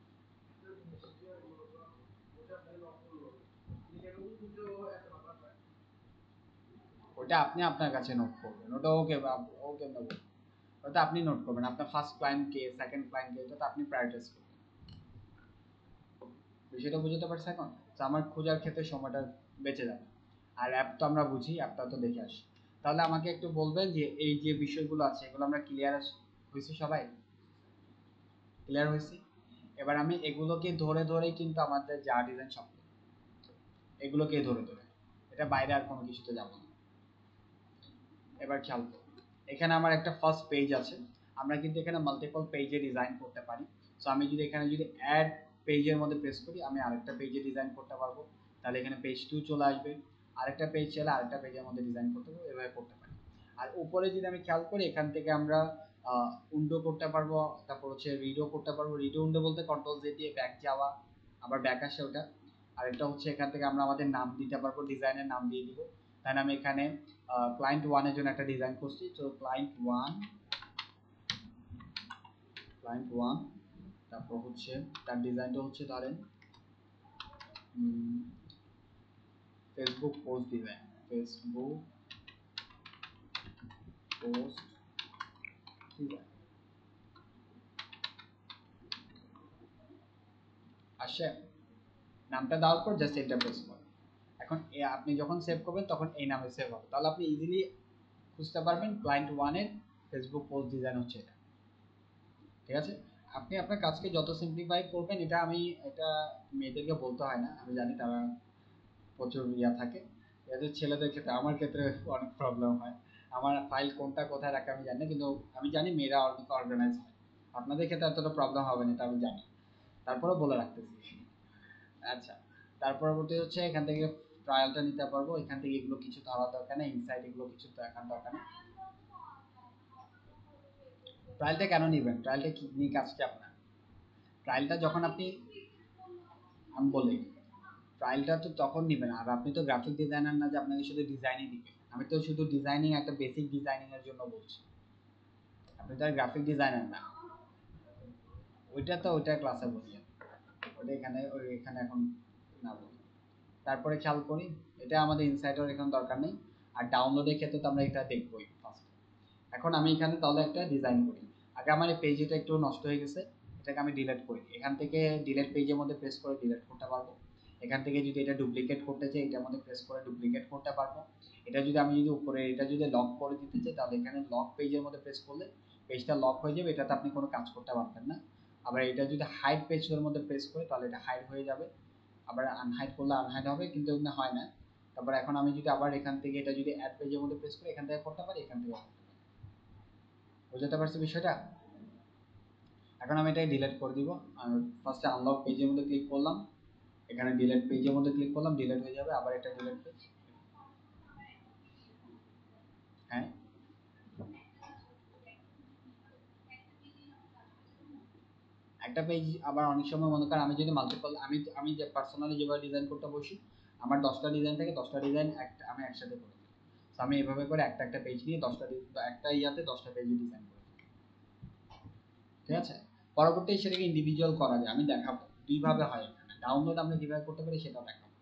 ওটা আপনি আপনার কাছে নোট করবেন, ওটা ওকে ওকে নেব, ওটা আপনি নোট করবেন আপনার ফার্স্ট ক্লায়েন্ট কে, সেকেন্ড ক্লায়েন্ট কে, এটা তো আপনি প্রায়োরিটাইজ করবেন। বিষয়টা বুঝতে পারছেন? এখন তো আমার খোঁজার ক্ষেত্রে সময়টা বেঁচে যাবে। আর অ্যাপ তো আমরা বুঝি, অ্যাপটা তো দেখে আসি। তাহলে আমাকে একটু বলবেন যে এই যে বিষয়গুলো আছে এগুলো আমরা ক্লিয়ার হয়েছি সবাই? ক্লিয়ার হয়েছি? এবার আমি এগুলোকে ধরে ধরে কিন্তু আমাদের যা ডিজাইন সব এগুলোকে ধরে ধরে, এটা বাইরে আর কোনো কিছুতে যাব না। এবার খেয়াল করুন, এখানে আমার একটা ফার্স্ট পেজ আছে, আমরা কিন্তু এখানে মাল্টিপল পেজে ডিজাইন করতে পারি। সো আমি যদি এখানে যদি অ্যাড পেজের মধ্যে প্রেস করি, আমি আরেকটা পেজে ডিজাইন করতে পারবো, তাহলে এখানে পেজ 2 চলে আসবে। আরেকটা পেজ চাইলে আরেকটা পেজের মধ্যে ডিজাইন করতে পারবো, এভাবে করতে পারি। আর উপরে যদি আমি খেয়াল করি, এখান থেকে আমরা উইন্ডো করতে পারবো, তারপর হচ্ছে রিডও করতে পারবো। রিডো উইন্ডো বলতে কন্ট্রোল জে দিয়ে ব্যাক যাওয়া, আবার ব্যাক আসে ওটা। আরেকটা হচ্ছে এখান থেকে আমরা আমাদের নাম দিতে পারবো, ডিজাইনের নাম দিয়ে দিব। তাই আমি এখানে ক্লায়েন্ট 1 এর জন্য একটা ডিজাইন করছি, তো ক্লায়েন্ট 1, ক্লায়েন্ট 1, তারপর হচ্ছে তার ডিজাইনটা হচ্ছে ধরেন Facebook post design, Facebook post design আসে। নামটা দেওয়ার পর জাস্ট এন্টার প্রেস করুন। এখন আপনি যখন সেভ করবেন তখন এই নামে সেভ হবে, তাহলে আপনি ইজিলি খুঁজতে পারবেন ক্লায়েন্ট 1 এর ফেসবুক পোস্ট ডিজাইন হচ্ছে এটা। ঠিক আছে? আপনি আপনার কাজকে যত সিম্পলিফাই করবেন, এটা মেয়েদেরকে বলতে হয় না, আমি জানি তারা প্রচুর ইয়া থাকে। এদের ছেলেদের ক্ষেত্রে, আমার ক্ষেত্রে অনেক প্রবলেম হয়। আমার ফাইল কোনটা কোথায় রাখে আমি জানি না, কিন্তু আমি জানি মেয়েরা অনেক অর্গানাইজ হয়। আপনাদের ক্ষেত্রে এতটা প্রবলেম হবে না এটা আমি জানি, তারপরেও বলে রাখতেছি। আচ্ছা, তার পরবর্তী হচ্ছে এখান থেকে ট্রায়ালটা নিতে পারবো, এখান থেকে এগুলো কিছু ধরার দরকার নেই, ইনসাইড এগুলো কিছু দেখার দরকার নেই। ট্রায়ালটা কেন নেবেন? ট্রায়ালটা কি নিয়ে কাজটা আপনার? ট্রায়ালটা যখন আপনি, আমি বলি ট্রায়ালটা তো তখন নেবেন, আর আপনি তো গ্রাফিক ডিজাইনার না যে আপনাকে শুধু ডিজাইনই দিবে। আমি তো শুধু ডিজাইনিং, একটা বেসিক ডিজাইনিং এর জন্য বলছি, আপনি তো আর গ্রাফিক ডিজাইনার না। ওইটা তো ওইটা ক্লাসে বলি, ওটা এখানে এখন না বলি। তারপরে খেয়াল করি, এটা আমাদের ইনসাইডার এখন দরকার নেই। আর ডাউনলোডের ক্ষেত্রে তো আমরা এটা দেখবই ফার্স্ট। এখন আমি এখানে তাহলে একটা ডিজাইন করি। আগে আমার এই পেজটা একটু নষ্ট হয়ে গেছে, এটাকে আমি ডিলিট করি। এখান থেকে ডিলিট পেজের মধ্যে প্রেস করে ডিলিট করতে পারবো। এখান থেকে যদি এটা ডুপ্লিকেট করতে চাই, এটার মধ্যে প্রেস করে ডুপ্লিকেট করতে পারবো। এটা যদি আমি যদি উপরে এটা যদি লক করে দিতে চাই, তাহলে এখানে লক পেজের মধ্যে প্রেস করলে পেজটা লক হয়ে যাবে, এটাতে আপনি কোনো কাজ করতে পারবেন না। আবার এটা যদি হাইড পেজের মধ্যে প্রেস করি, তাহলে এটা হাইড হয়ে যাবে। আবার আনহাইড করলে আনহাইড হবে, কিন্তু এগুলো হয় না। তারপর এখন আমি যদি আবার এখান থেকে এটা যদি অ্যাড পেজের মধ্যে প্রেস করি, এখান থেকে করতে পারি, এখান থেকে করতে পারি। বুঝতে পারছি বিষয়টা? এখন আমি এটাকে ডিলিট করে দিব। আমি ফার্স্টে আনলক পেজের মধ্যে ক্লিক করলাম, এখানে ডিলিট পেজের মধ্যে ক্লিক করলাম, ডিলিট হয়ে যাবে। আবার এটা ডিলিট পেজ, হ্যাঁ একটা পেজ। আবার অনেক সময় মনে করেন আমি যদি মাল্টিপল, আমি যে পার্সোনালি যেভাবে ডিজাইন করতে বসি, আমার 10টা ডিজাইন থাকে, 10টা ডিজাইন আমি একসাথে করে দিই। তো আমি এভাবে করে একটা একটা পেজ নিয়ে 10টা একটা ইয়াতে 10টা পেজে ডিজাইন করে দিই। ঠিক আছে, পরবর্তী সেটাকে ইন্ডিভিজুয়াল করা যায়, আমি দেখাবো দুইভাবে হয়। এখানে ডাউনলোড আমরা কিভাবে করতে পারি সেটাও দেখাবো।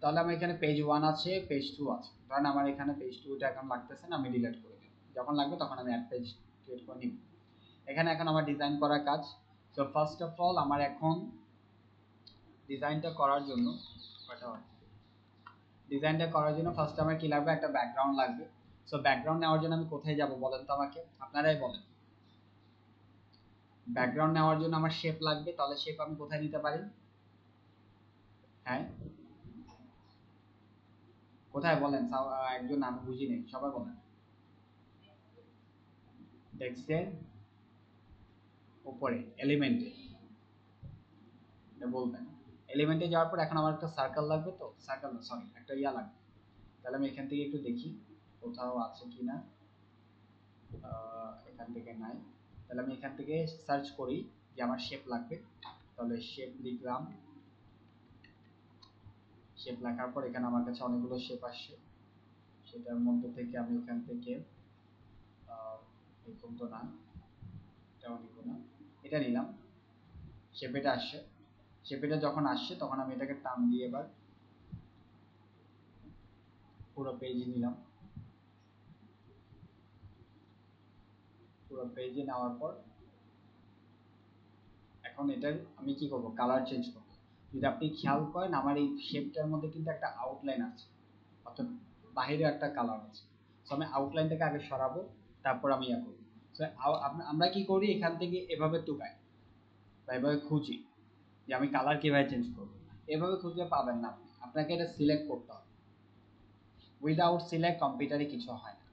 তাহলে আমার এখানে পেজ 1 আছে, পেজ 2 আছে। ধরেন আমার এখানে পেজ 2টা এখন লাগতেছে না, আমি ডিলিট করে দিই। যখন লাগবে তখন আমি অ্যাড পেজ ক্রিয়েট করে নিব। এখানে এখন আমার ডিজাইন করার কাজ। তো ফার্স্ট অফ অল আমার এখন ডিজাইনটা করার জন্য ফার্স্ট আমার কি লাগবে, একটা ব্যাকগ্রাউন্ড লাগবে। সো ব্যাকগ্রাউন্ড নেওয়ার জন্য আমি কোথায় যাব বলেন তো আমাকে, আপনারাই বলেন। ব্যাকগ্রাউন্ড নেওয়ার জন্য আমার শেপ লাগবে, তাহলে শেপ আমি কোথায় নিতে পারি? হ্যাঁ কোথায় বলেন, একজন আমি বুঝি নেই, সবাই বলেন। টেক্সটের উপরে এলিমেন্টে, এটা বলবেন। এলিমেন্টে যাওয়ার পর এখন আমার একটা সার্কেল লাগবে, তো সার্কেল না সরি একটা ইয়া লাগবে। তাহলে আমি এখান থেকে একটু দেখি কোথাও আছে কিনা, এখান থেকে নাই। তাহলে আমি এখান থেকে সার্চ করি যে আমার শেপ লাগবে, তাহলে শেপ লিখলাম। শেপ লেখার পর এখানে আমার কাছে অনেকগুলো শেপ আসছে, সেটার মধ্যে থেকে আমি এখান থেকে এরকম তো না, এটাও নিব না, এটা নিলাম। শেপ এটা আসছে, শেপ এটা যখন আসছে তখন আমি এটাকে টান দিয়ে এবার পুরো পেজে নিলাম। পুরো পেজে নেওয়ার পর এখন এটার আমি কি করব, কালার চেঞ্জ করব। যদি আপনি খেয়াল করেন আমার এই শেপটার মধ্যে কিন্তু একটা আউটলাইন আছে, অর্থাৎ বাইরে একটা কালার আছে। সো আমি আউটলাইনটাকে আগে সরাবো, তারপর আমি ইয়া করবো। সো আমরা কি করি, এখান থেকে এভাবে টুকাই বা এভাবে খুঁজি যে আমি কালার কিভাবে চেঞ্জ করবো। এভাবে খুঁজে পাবেন না, আপনাকে এটা সিলেক্ট করতে হবে। উইদাউট সিলেক্ট কম্পিউটারে কিছু হয় না।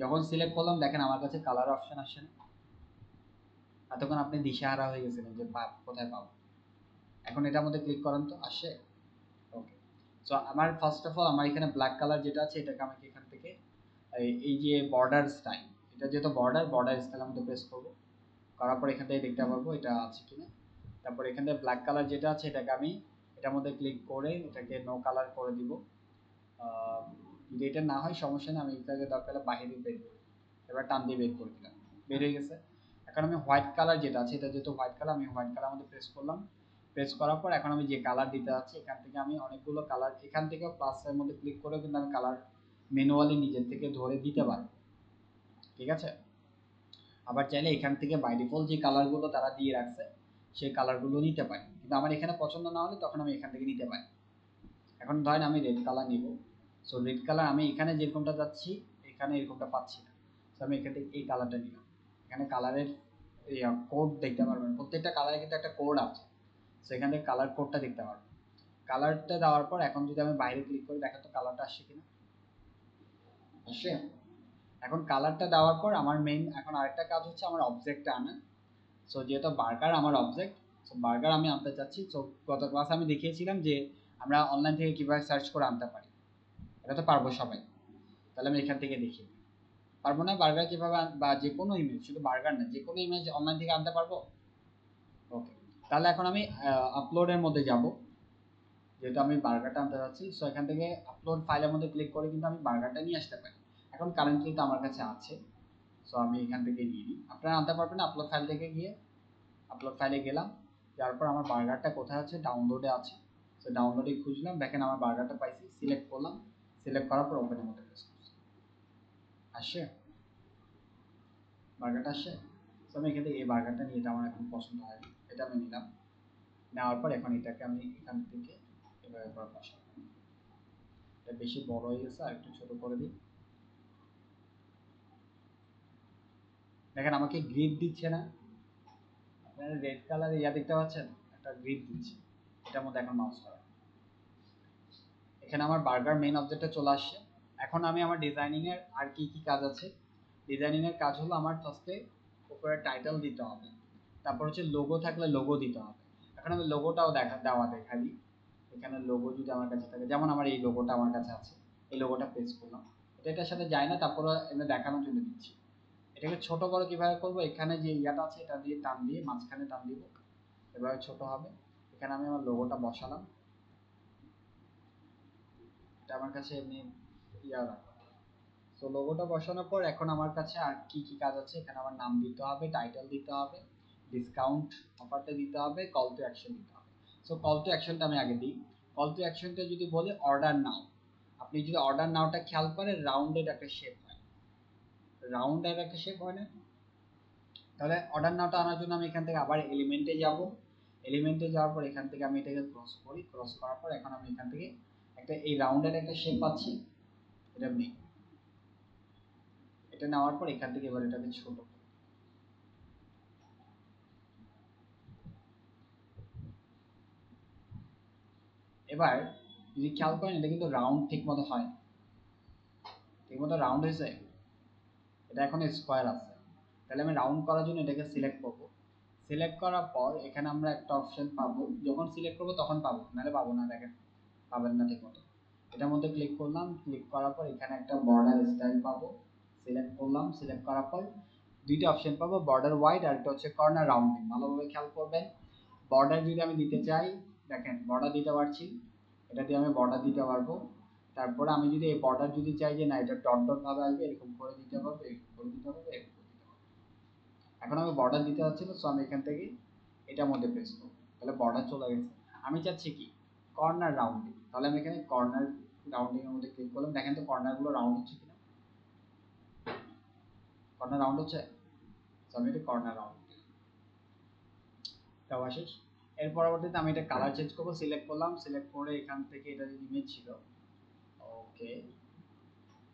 যখন সিলেক্ট করলাম দেখেন আমার কাছে কালার অপশন আসে না, এতক্ষণ আপনি দিশেহারা হয়ে গেছিলেন যে কোথায় পাবো। এখন এটার মধ্যে ক্লিক করেন তো আসে। ওকে, সো আমার ফার্স্ট অফ অল আমার এখানে ব্ল্যাক কালার যেটা আছে এটাকে আমাকে এখান থেকে এই যে বর্ডার স্টাইল, এটা যেহেতু বর্ডার স্টাইল মধ্যে প্রেস করবো। করার পর এখান থেকে দেখতে পারবো এটা আছে কিনা। তারপর এখান থেকে ব্ল্যাক কালার যেটা আছে এটাকে আমি এটার মধ্যে ক্লিক করে এটাকে নো কালার করে দিব। যদি এটা না হয় সমস্যা নেই, আমি এটাকে দরকার হলে বাইরে বের করি। এবার টান দিয়ে বের করে দিলাম, বের হয়ে গেছে। এখন আমি হোয়াইট কালার যেটা আছে, এটা যেহেতু হোয়াইট কালার, আমি হোয়াইট কালার মধ্যে প্রেস করলাম। প্রেস করার পর এখন আমি যে কালার দিতে যাচ্ছি এখান থেকে আমি অনেকগুলো কালার, এখান থেকে প্লাসের মধ্যে ক্লিক করেও কিন্তু আমি কালার ম্যানুয়ালি নিজের থেকে ধরে দিতে পারবো। ঠিক আছে, আবার চাইলে এখান থেকে বাই ডিফল্ট যে কালারগুলো তারা দিয়ে রাখছে সেই কালারগুলো নিতে পারি, কিন্তু আমার এখানে পছন্দ না হলে তখন আমি এখান থেকে নিতে পারি। এখন ধরেন আমি রেড কালার নিব। সো রেড কালার আমি এখানে যেরকমটা যাচ্ছি এখানে এরকমটা পাচ্ছি না। সো আমি এখান থেকে এই কালারটা নিলাম। এখানে কালারের কোড দেখতে পারবেন, প্রত্যেকটা কালারে কিন্তু একটা কোড আছে। সো এখান থেকে কালার কোডটা দেখতে পারবেন। কালারটা দেওয়ার পর এখন যদি আমি বাইরে ক্লিক করি দেখেন তো কালারটা আসছে কিনা, আসছে। এখন কালারটা দেওয়ার পর আমার মেইন এখন আরেকটা কাজ হচ্ছে আমার অবজেক্টটা আনা। সো যেহেতু বার্গার আমার অবজেক্ট, সো বার্গার আমি আনতে চাচ্ছি। সো গত ক্লাসে আমি দেখিয়েছিলাম যে আমরা অনলাইন থেকে কিভাবে সার্চ করে আনতে পারি, এটা তো পারবো সবাই। তাহলে আমি এখান থেকে দেখি, পারবো না বার্গার কিভাবে বা যে কোনো ইমেজ, শুধু বার্গার না যে কোনো ইমেজ অনলাইন থেকে আনতে পারবো। ওকে, তাহলে এখন আমি আপলোডের মধ্যে যাব। যেহেতু আমি বার্গারটা আনতে যাচ্ছি, সো এখান থেকে আপলোড ফাইলের মধ্যে ক্লিক করে কিন্তু আমি বার্গারটা নিয়ে আসতে পারি। এখন কারেন্টলি তো আমার কাছে আছে, সো আমি এখান থেকে নিয়ে নিই। আপনারা আনতে পারবেন আপলোড ফাইল থেকে গিয়ে, আপলোড ফাইলে গেলাম, যার পর আমার বার্গারটা কোথায় আছে, ডাউনলোডে আছে। সো ডাউনলোডে খুঁজলাম, দেখেন আমার বার্গারটা পাইছি, সিলেক্ট করলাম, সিলেক্ট করার পর ওপেনের মধ্যে প্রেস করছি, আসে বার্গারটা আসে। সো আমি এখান থেকে এই বার্গারটা নিয়ে, এটা আমার এখন পছন্দ হয়, এটা আমি নিলাম। নেওয়ার পর এখন এটাকে আমি এখান থেকে এভাবে করে বসাবো। এটা বেশি বড় হয়ে গেছে, আর একটু ছোট করে দিই। দেখেন আমাকে গ্রিড দিচ্ছে না, আপনারা রেড কালার ইয়া দেখতে পাচ্ছেন, একটা গ্রিড দিচ্ছে, এটার মধ্যে এখন মাউস করা। এখানে আমার বার্গার মেইন অবজেক্টে চলে আসছে। এখন আমি আমার ডিজাইনিং এর আর কি কি কাজ আছে। ডিজাইনিং এর কাজ হলো আমার ফার্স্টে উপরে টাইটেল দিতে হবে, তারপর হচ্ছে লোগো থাকলে লোগো দিতে হবে। এখন আমি লোগোটাও দেখাই দিই। এখানে লোগো যদি আমার কাছে থাকে, যেমন আমার এই লোগোটা আমার কাছে আছে, এই লোগোটা পেস্ট করলাম, এটার সাথে যায় না, তারপরে এমনি দেখানোর জন্য দিচ্ছি। এটাকে ছোট বড় কিভাবে করব, এখানে যে ইয়াটা আছে এটা দিয়ে টান দিয়ে মাঝখানে টান দিব, এভাবে ছোট হবে। এখানে আমি আমার লোগোটা বসালাম, এটা আমার কাছে এমনি ইয়া রাখা। তো লোগোটা বসানোর পর এখন আমার কাছে আর কি কি কাজ আছে, এখানে আমার নাম দিতে হবে, টাইটেল দিতে হবে, ডিসকাউন্ট অফারটা দিতে হবে, কল টু অ্যাকশন দিতে হবে। সো কল টু অ্যাকশনটা আমি আগে দিই। কল টু অ্যাকশনটা যদি বলি অর্ডার নাও, আপনি যদি অর্ডার নাওটা খেয়াল করেন, রাউন্ডেড একটা শেপ হয়, রাউন্ডের একটা শেপ হয় না? তাহলে অর্ডার নাওটা আনার জন্য আমি এখান থেকে আবার এলিমেন্টে যাব, এলিমেন্টে যাওয়ার পর এখান থেকে আমি এটাকে ক্রস করি, ক্রস করার পর এখন আমি এখান থেকে একটা এই রাউন্ডের একটা শেপ পাচ্ছি, এটা নেই। এটা নেওয়ার পর এখান থেকে এবার এটাকে ছোট, এবার যদি খেয়াল করেন এটা কিন্তু রাউন্ড ঠিক মতো হয়, ঠিক মতো রাউন্ড হয়েছে, এটা এখন স্কোয়ার আছে। তাহলে আমি রাউন্ড করার জন্য এটাকে সিলেক্ট করব, সিলেক্ট করার পর এখানে আমরা একটা অপশন পাবো, যখন সিলেক্ট করব তখন পাবো, নাহলে পাবো না, দেখেন পাবেন না ঠিক মতো। এটার মধ্যে ক্লিক করলাম, ক্লিক করার পর এখানে একটা বর্ডার স্টাইল পাবো, সিলেক্ট করলাম, সিলেক্ট করার পর দুইটা অপশন পাবো, বর্ডার ওয়াইড আর একটা হচ্ছে কর্নার রাউন্ডিং। ভালোভাবে খেয়াল করবেন, বর্ডার যদি আমি দিতে চাই, দেখেন বর্ডার দিতে পারছি, এটা দিয়ে আমি বর্ডার দিতে পারবো। তারপরে আমি যদি এই বর্ডার যদি চাই যে না এটা ডট ডট ভাবে আসবে, এরকম করে দিতে পারবো, এরকম করে দিতে পারবো, এরকম করে দিতে পারবো। এখন আমি বর্ডার দিতে পারছি না, সো আমি এখান থেকে এটার মধ্যে প্রেস করবো, তাহলে বর্ডার চলে গেছে। আমি চাচ্ছি কি কর্নার রাউন্ডিং, তাহলে আমি এখানে কর্নার রাউন্ডিং এর মধ্যে ক্লিক করলাম, দেখেন তো কর্নার গুলো রাউন্ড হচ্ছে কিনা, কর্নার রাউন্ড হচ্ছে, সো আমি এটা কর্নার রাউন্ড দেওয়া শেষ। এর পরবর্তীতে আমি এটা কালার চেঞ্জ করবো, সিলেক্ট করলাম, সিলেক্ট করে এখান থেকে এটা যে ইমেজ ছিল, ওকে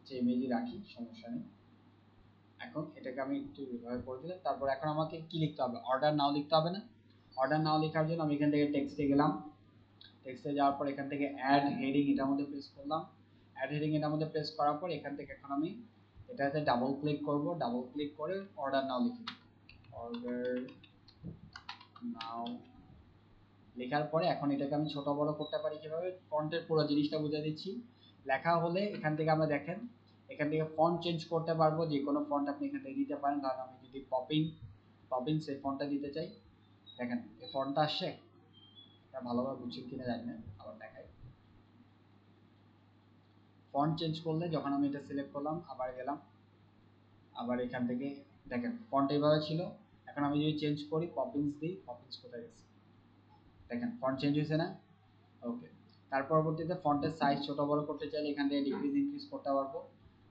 যে ইমেজই রাখি, সমস্যা নেই। এখন এটাকে আমি একটু রিভাইভ করে দিলাম, তারপর এখন আমাকে কি লিখতে হবে, অর্ডার নাও লিখতে হবে না? অর্ডার নাও লেখার জন্য আমি এখান থেকে টেক্সটে গেলাম, টেক্সটে যাওয়ার পর এখান থেকে অ্যাড হেডিং এটার মধ্যে প্রেস করলাম, অ্যাড হেডিং এটার মধ্যে প্রেস করার পর এখান থেকে এখন আমি এটাতে ডাবল ক্লিক করব, ডাবল ক্লিক করে অর্ডার নাও লিখে দেব, অর্ডার নাও লেখার পরে এখন এটাকে আমি ছোট বড় করতে পারি কিভাবে, ফন্টের পুরো জিনিসটা বুঝিয়ে দিচ্ছি। লেখা হলে এখান থেকে আমরা দেখেন এখান থেকে ফন্ট চেঞ্জ করতে পারবো, যে কোনো ফন্ট আপনি এখান থেকে দিতে পারেন। ধরেন আমি যদি পপিং পপিং সেই ফন্টটা দিতে চাই, দেখেন এই ফন্টটা আসছে, এটা ভালোভাবে বুঝছেন কিনা জানি না, আবার দেখাই। ফন্ট চেঞ্জ করলে যখন আমি এটা সিলেক্ট করলাম, আবার গেলাম, আবার এখান থেকে দেখেন ফন্ট এইভাবে ছিল, এখন আমি যদি চেঞ্জ করি পপিংস দিই, পপিংস কোথায় গেছে, দেখেন ফন্ট চেঞ্জ হয়েছে না? ওকে। তার পরবর্তীতে ফন্টের সাইজ ছোট বড় করতে চাইলে এখান থেকে ডিক্রিজ ইনক্রিজ করতে পারবো,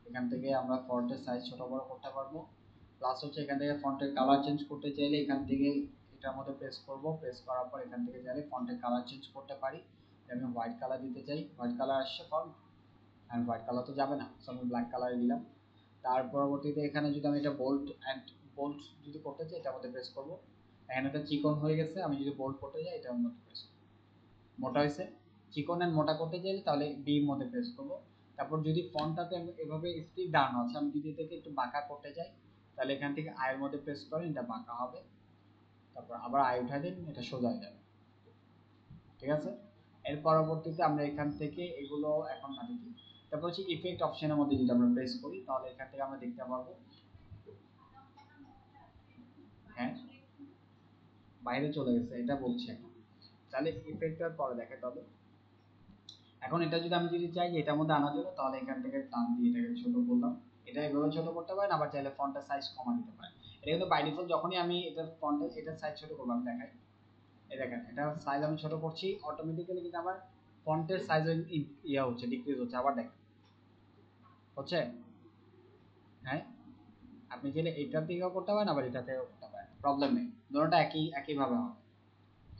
এখান থেকে আমরা ফন্টের সাইজ ছোট বড় করতে পারবো। প্লাস হচ্ছে এখান থেকে ফন্টের কালার চেঞ্জ করতে চাইলে এখান থেকে এটার মধ্যে প্রেস করব, প্রেস করার পর এখান থেকে চাইলে ফন্টের কালার চেঞ্জ করতে পারি। আমি হোয়াইট কালার দিতে চাই, হোয়াইট কালার আসছে ফন্ট, অ্যান্ড হোয়াইট কালার তো যাবে না, সো আমি ব্ল্যাক কালারে দিলাম। তার পরবর্তীতে এখানে যদি আমি এটা বোল্ড অ্যান্ড বোল্ড যদি করতে চাই এটার মধ্যে প্রেস করব, এখানে এটা চিকন হয়ে গেছে, আমি যদি বোল্ড করতে যাই এটার মধ্যে প্রেস করব, মোটা হয়েছে। চিকন অ্যান্ড মোটা করতে চাইলে তাহলে বি এর মধ্যে প্রেস করব। তারপর যদি ফন্টটাতে এভাবে স্টিক দাঁড়ানো আছে, আমি যদি এটাকে একটু বাঁকা করতে চাই তাহলে এখান থেকে আয়ের মধ্যে প্রেস করেন, এটা বাঁকা হবে, তারপর আবার আয় উঠাই দিন, এটা সোজা হয়ে যাবে, ঠিক আছে। এর পরবর্তীতে আমরা এখান থেকে এগুলো এখন না দেখি, তারপর হচ্ছে ইফেক্ট অপশনের মধ্যে যদি আমরা প্রেস করি তাহলে এখান থেকে আমরা দেখতে পারবো, হ্যাঁ বাইরে চলে গেছে এটা বলছি এখন, তাহলে ইফেক্টের পরে দেখে তবে এখন এটা যদি আমি চাই যে এটার মধ্যে আনার জন্য, তাহলে এখান থেকে টান দিয়ে এটাকে ছোট করলাম। এটা এভাবে ছোট করতে পারেন, আবার চাইলে ফন্টের সাইজ কমা দিতে পারেন। এটা কিন্তু বাই ডিফল্ট যখনই আমি এটার সাইজ ছোট করবো, আমি দেখাই, এই দেখেন এটা সাইজ আমি ছোট করছি, অটোমেটিক্যালি কিন্তু আমার ফন্টের সাইজ হচ্ছে, ডিক্রিজ হচ্ছে। আবার দেখেন হচ্ছে, হ্যাঁ আপনি চাইলে এটার দিকেও করতে পারেন, আবার এটা থেকেও করতে পারেন, প্রবলেম নেই, দুটোটা একইভাবে হবে।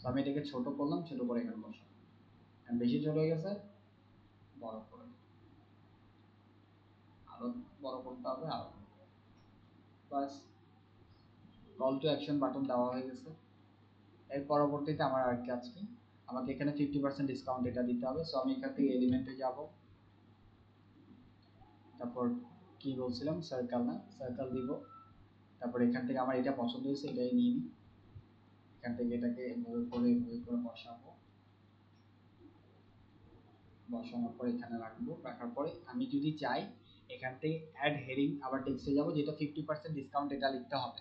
তো আমি এটাকে ছোট করলাম, ছোট করে এখানে বসালাম, বেশি ছোট হয়ে গেছে, বড় করে আরো বড় করতে হবে, আরো বাস, কল টু অ্যাকশন বাটন দেওয়া হয়ে গেছে। এর পরবর্তীতে আমার আর কাজ কি, আমাকে এখানে 50% ডিসকাউন্ট এটা দিতে হবে। সো আমি এখান থেকে এলিমেন্টে যাব, তারপর কি বলছিলাম, সার্কেল, না সার্কেল দিব, তারপর এখান থেকে আমার এটা পছন্দ হয়েছে, এটাই নিয়ে নিই, এখান থেকে এটাকে এভাবে করে বসাবো, বসানোর পর এখানে রাখবো, রাখার পরে আমি যদি চাই এখান থেকে অ্যাড হেডিং, আবার টেক্সটে যাব, যেটা 50% ডিসকাউন্ট এটা লিখতে হবে।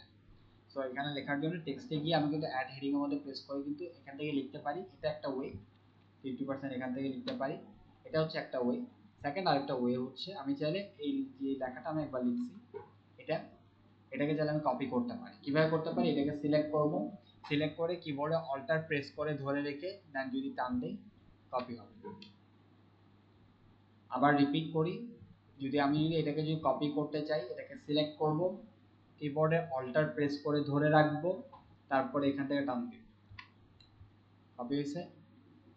সো এখানে লেখার জন্য টেক্সটে গিয়ে আমি কিন্তু অ্যাড হেডিং এর মধ্যে প্রেস করে কিন্তু এখান থেকে লিখতে পারি, এটা একটা ওয়ে। 50% এখান থেকে লিখতে পারি, এটা হচ্ছে একটা ওয়ে। সেকেন্ড আরেকটা ওয়ে হচ্ছে, আমি চাইলে এই যে লেখাটা আমি একবার লিখছি, এটাকে চাইলে আমি কপি করতে পারি। কিভাবে করতে পারি, এটাকে সিলেক্ট করব, সিলেক্ট করে কিবোর্ডে অল্টার প্রেস করে ধরে রেখে দেন যদি টান দেই, কপি হবে। আবার রিপিট করি, আমি এটাকে কপি করতে চাই, এটাকে সিলেক্ট করব, কিবোর্ডে অল্টার প্রেস করে ধরে রাখবো, তারপরে এখান থেকে টান দিব, কপি হয়েছে।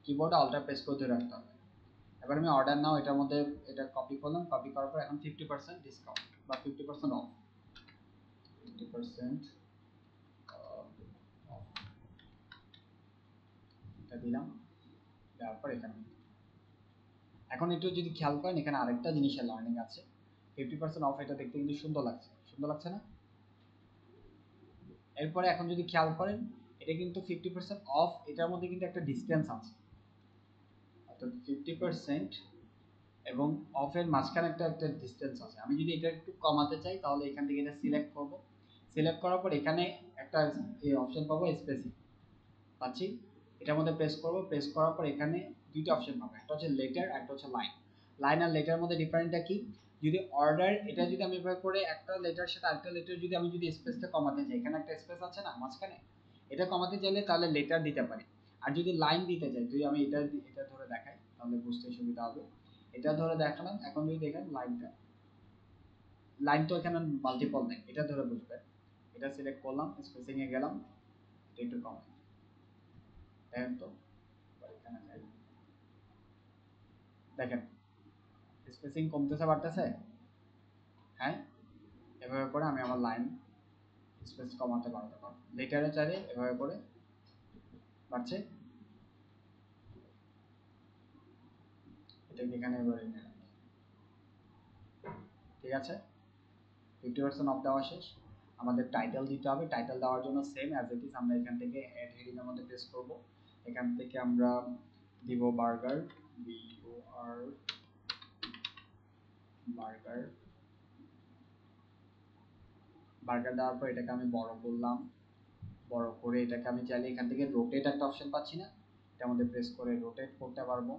কিবোর্ডে অল্টার প্রেস করে ধরে রাখতে হবে। এবার আমি অর্ডার নাও এটার মধ্যে এটা কপি করলাম, কপি করার পর এখন 50% ডিসকাউন্ট বা 50% অফ, 50% অফ এটা দিলাম, দেওয়ার পর এখানে এখন একটু যদি খেয়াল করেন, এখানে আরেকটা জিনিসের লার্নিং আছে, 50% অফ, এটা দেখতে কিন্তু সুন্দর লাগছে, সুন্দর লাগছে না? এরপরে এখন যদি খেয়াল করেন, এটা কিন্তু 50% অফ, এটার মধ্যে কিন্তু একটা ডিসটেন্স আছে, অর্থাৎ 50% এবং অফের মাঝখানে একটা ডিসটেন্স আছে। আমি যদি এটা একটু কমাতে চাই, তাহলে এখান থেকে এটা সিলেক্ট করব, সিলেক্ট করার পর এখানে একটা এই অপশন পাবো, স্পেসিং পাচ্ছি, এটার মধ্যে প্রেস করব, প্রেস করার পর এখানে দুইটা অপশন পাবো, একটা হচ্ছে লেটার, একটা হচ্ছে লাইন। লাইন আর লেটার মধ্যে ডিফারেন্টটা কি, যদি অর্ডার, এটা যদি আমি এভাবে করে একটা লেটার সাথে আরেকটা লেটার যদি আমি স্পেসটা কমাতে চাই, এখানে একটা স্পেস আছে না মাঝখানে, এটা কমাতে চাইলে তাহলে লেটার দিতে পারি। আর যদি লাইন দিতে চাই, যদি আমি এটা ধরে দেখাই তাহলে বুঝতে সুবিধা হবে। এটা ধরে দেখালাম, এখন যদি দেখেন লাইনটা, লাইন তো এখানে মাল্টিপল নেই, এটা ধরে বুঝবেন। এটা সিলেক্ট করলাম, স্পেসিং এ গেলাম, এটা একটু কমাই, দেখেন তো, এখানে যাই, দেখেন স্পেসিং কমতেছে বাড়তেছে, হ্যাঁ এভাবে করে আমি আমার লাইন স্পেস কমাতে বাড়াতে পারবো। লেটারে চাইলে এভাবে করে বাড়ছে, এটাকে এখানে এবারে নিয়ে রাখি, ঠিক আছে। 50% অফ দেওয়া শেষ। আমাদের টাইটেল দিতে হবে, টাইটেল দেওয়ার জন্য সেম অ্যাজ ইট ইজ, আমরা এখান থেকে অ্যাড হেডিং এর মধ্যে প্রেস করব, এখান থেকে আমরা দিব বার্গার, BUR বার্গার, বার্গার দেওয়ার পর এটাকে আমি বড় করলাম, বড় করে এটাকে আমি চাইলে এখান থেকে রোটেট একটা অপশন পাচ্ছি না, এটার মধ্যে প্রেস করে রোটেট করতে পারবো।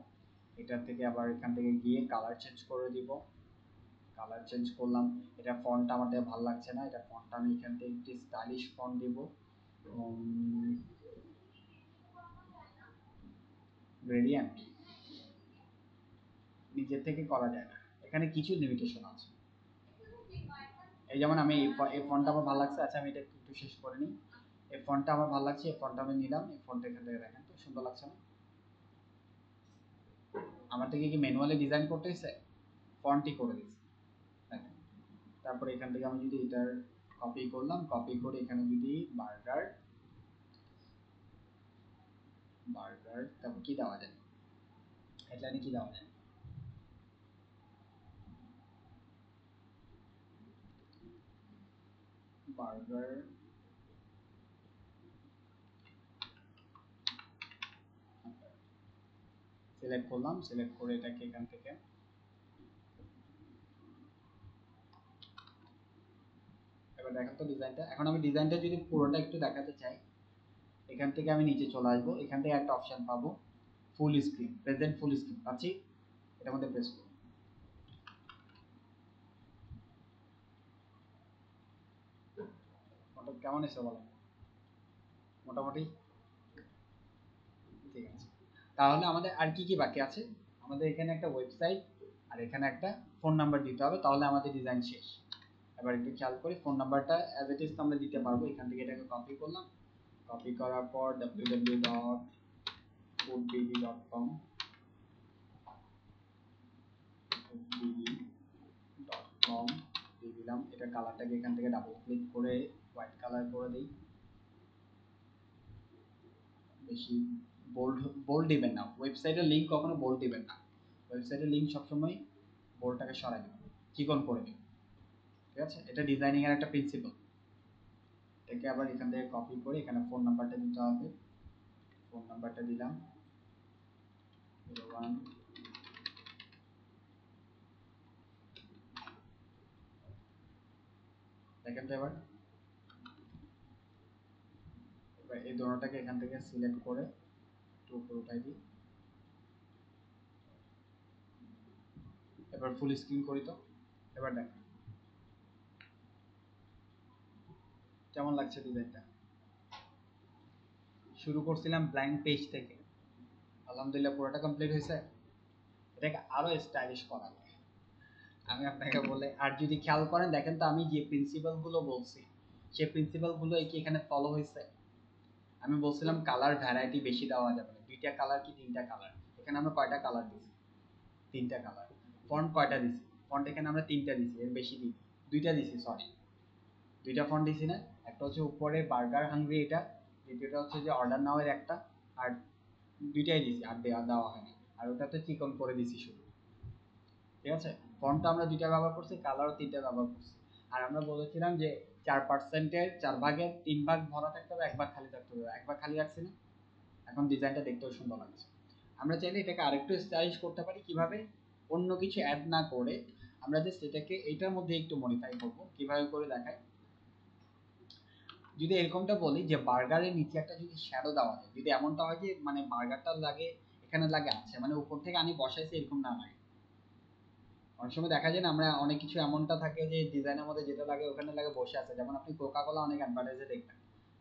এটার থেকে আবার এখান থেকে গিয়ে কালার চেঞ্জ করে দিব, কালার চেঞ্জ করলাম। এটা ফন্ট আমাদের ভালো লাগছে না, এটা ফন্টটা আমি এখান থেকে একটি স্টাইলিশ ফন্ট দিব, গ্রেডিয়েন্ট নিজের থেকে করা যায় না, এখানে কিছু লিমিটেশন আছে। এই যেমন আমি এই ফন্টটা আমার ভালো লাগছে, আচ্ছা আমি এটা একটু শেষ করে নিই, এই ফন্টটা আমার ভালো লাগছে, এই ফন্টটা আমি নিলাম, এই ফন্টটা এখান থেকে দেখেন তো সুন্দর লাগছে না? আমার থেকে কি ম্যানুয়ালি ডিজাইন করতে হয়েছে, ফন্টই করে দিয়েছে, তারপরে এখান থেকে আমি যদি এটার কপি করলাম, কপি করে এখানে যদি বার্গার, বার্গার তারপর কি দেওয়া যায়, হেডলাইনে কি দেওয়া যায়, বার্গার, সিলেক্ট করলাম, সিলেক্ট করে এটাকে এখান থেকে এবার দেখেন তো ডিজাইনটা। এখন আমি ডিজাইনটা যদি পুরোটা একটু দেখাতে চাই, এখান থেকে আমি নিচে চলে আসবো, এখান থেকে একটা অপশন পাবো full screen, present full screen পাচ্ছি, এটার মধ্যে প্রেস করব। কেমন এসে বলেন? মোটামুটি ঠিক আছে। তাহলে আমাদের আর কি কি বাকি আছে? আমাদের এখানে একটা ওয়েবসাইট আর এখানে একটা ফোন নাম্বার দিতে হবে, তাহলে আমাদের ডিজাইন শেষ। এবার একটু খেয়াল করি, ফোন নাম্বারটা অ্যাজ ইট ইজ আমরা দিতে পারবো। এখান থেকে এটাকে কপি করলাম, কপি করার পর www.foodbb.com দিয়ে দিলাম। এটা কালারটাকে এখান থেকে ডাবল ক্লিক করে হোয়াইট কালার করে দিই। বেশি বোল্ড বোল্ড দিবেন না, ওয়েবসাইটের লিংক কখনো বোল্ড দিবেন না। ওয়েবসাইটের লিংক সবসময় বোল্ডটাকে সরাই দিবেন, চিকন করে দিবেন। ঠিক আছে, এটা ডিজাইনিং এর একটা প্রিন্সিপাল। এটাকে আবার এখান থেকে কপি করে এখানে ফোন নাম্বারটা দিতে হবে। ফোন নাম্বারটা দিলাম 01। দেখেন তো এবার এই দোনোটাকে এখান থেকে সিলেক্ট করে একটু উপরে উঠাই দিই। এবার ফুল স্ক্রিন করি তো। এবার দেখেন কেমন লাগছে ডিজাইনটা। শুরু করছিলাম ব্ল্যাঙ্ক পেজ থেকে, আলহামদুলিল্লাহ পুরোটা কমপ্লিট হয়েছে। এটাকে আরো স্টাইলিশ করা যায় আমি আপনাকে বলে। আর যদি খেয়াল করেন দেখেন তো, আমি যে প্রিন্সিপাল গুলো বলছি সেই প্রিন্সিপাল গুলো কি এখানে ফলো হয়েছে? আমি বলছিলাম কালার ভ্যারাইটি বেশি দেওয়া যাবে না, 2টা কালার কি 3টা কালার। এখানে আমরা কয়টা কালার দিছি? 3টা কালার। ফন্ট কয়টা দিছি? ফন্ট এখানে আমরা 3টা দিছি, এর বেশি দিই 2টা দিছি, সরি 2টা ফন্ট দিছি না। একটা হচ্ছে উপরে বার্গার হাংরি, এটা দ্বিতীয়টা হচ্ছে যে অর্ডার নাও এর একটা, আর 2টাই দিছি, আর দেওয়া হয়নি। আর ওটাতে চিকন করে দিছি শুধু। ঠিক আছে, ফন্টটা আমরা 2টা ব্যবহার করছি, কালারও 3টা ব্যবহার করছি। আর আমরা বলেছিলাম যে 4%-এর 4 ভাগের 3 ভাগ ভরা থাকতে হবে, 1 ভাগ খালি থাকতে হবে। 1 ভাগ খালি রাখছি না, এখন ডিজাইনটা দেখতেও সুন্দর লাগছে। আমরা চাইলে এটাকে আরেকটু স্টাইলিশ করতে পারি। কিভাবে? অন্য কিছু অ্যাড না করে আমরা জাস্ট এটাকে এটার মধ্যে একটু মডিফাই করব। কিভাবে করে দেখাই, যদি এরকমটা বলি যে বার্গারের নিচে একটা যদি শ্যাডো দেওয়া যায়, যদি এমনটা হয় যে মানে বার্গারটা লাগে এখানে লাগে আছে, মানে উপর থেকে আমি বসাইছি এরকম না লাগে। অনেক সময় দেখা যায় না, আমরা অনেক কিছু এমনটা থাকে যে ডিজাইনের মধ্যে যেটা লাগে ওখানে লাগে বসে আছে। যেমন আপনি কোকা কোলা অনেক অ্যাডভার্টাইজে দেখবেন,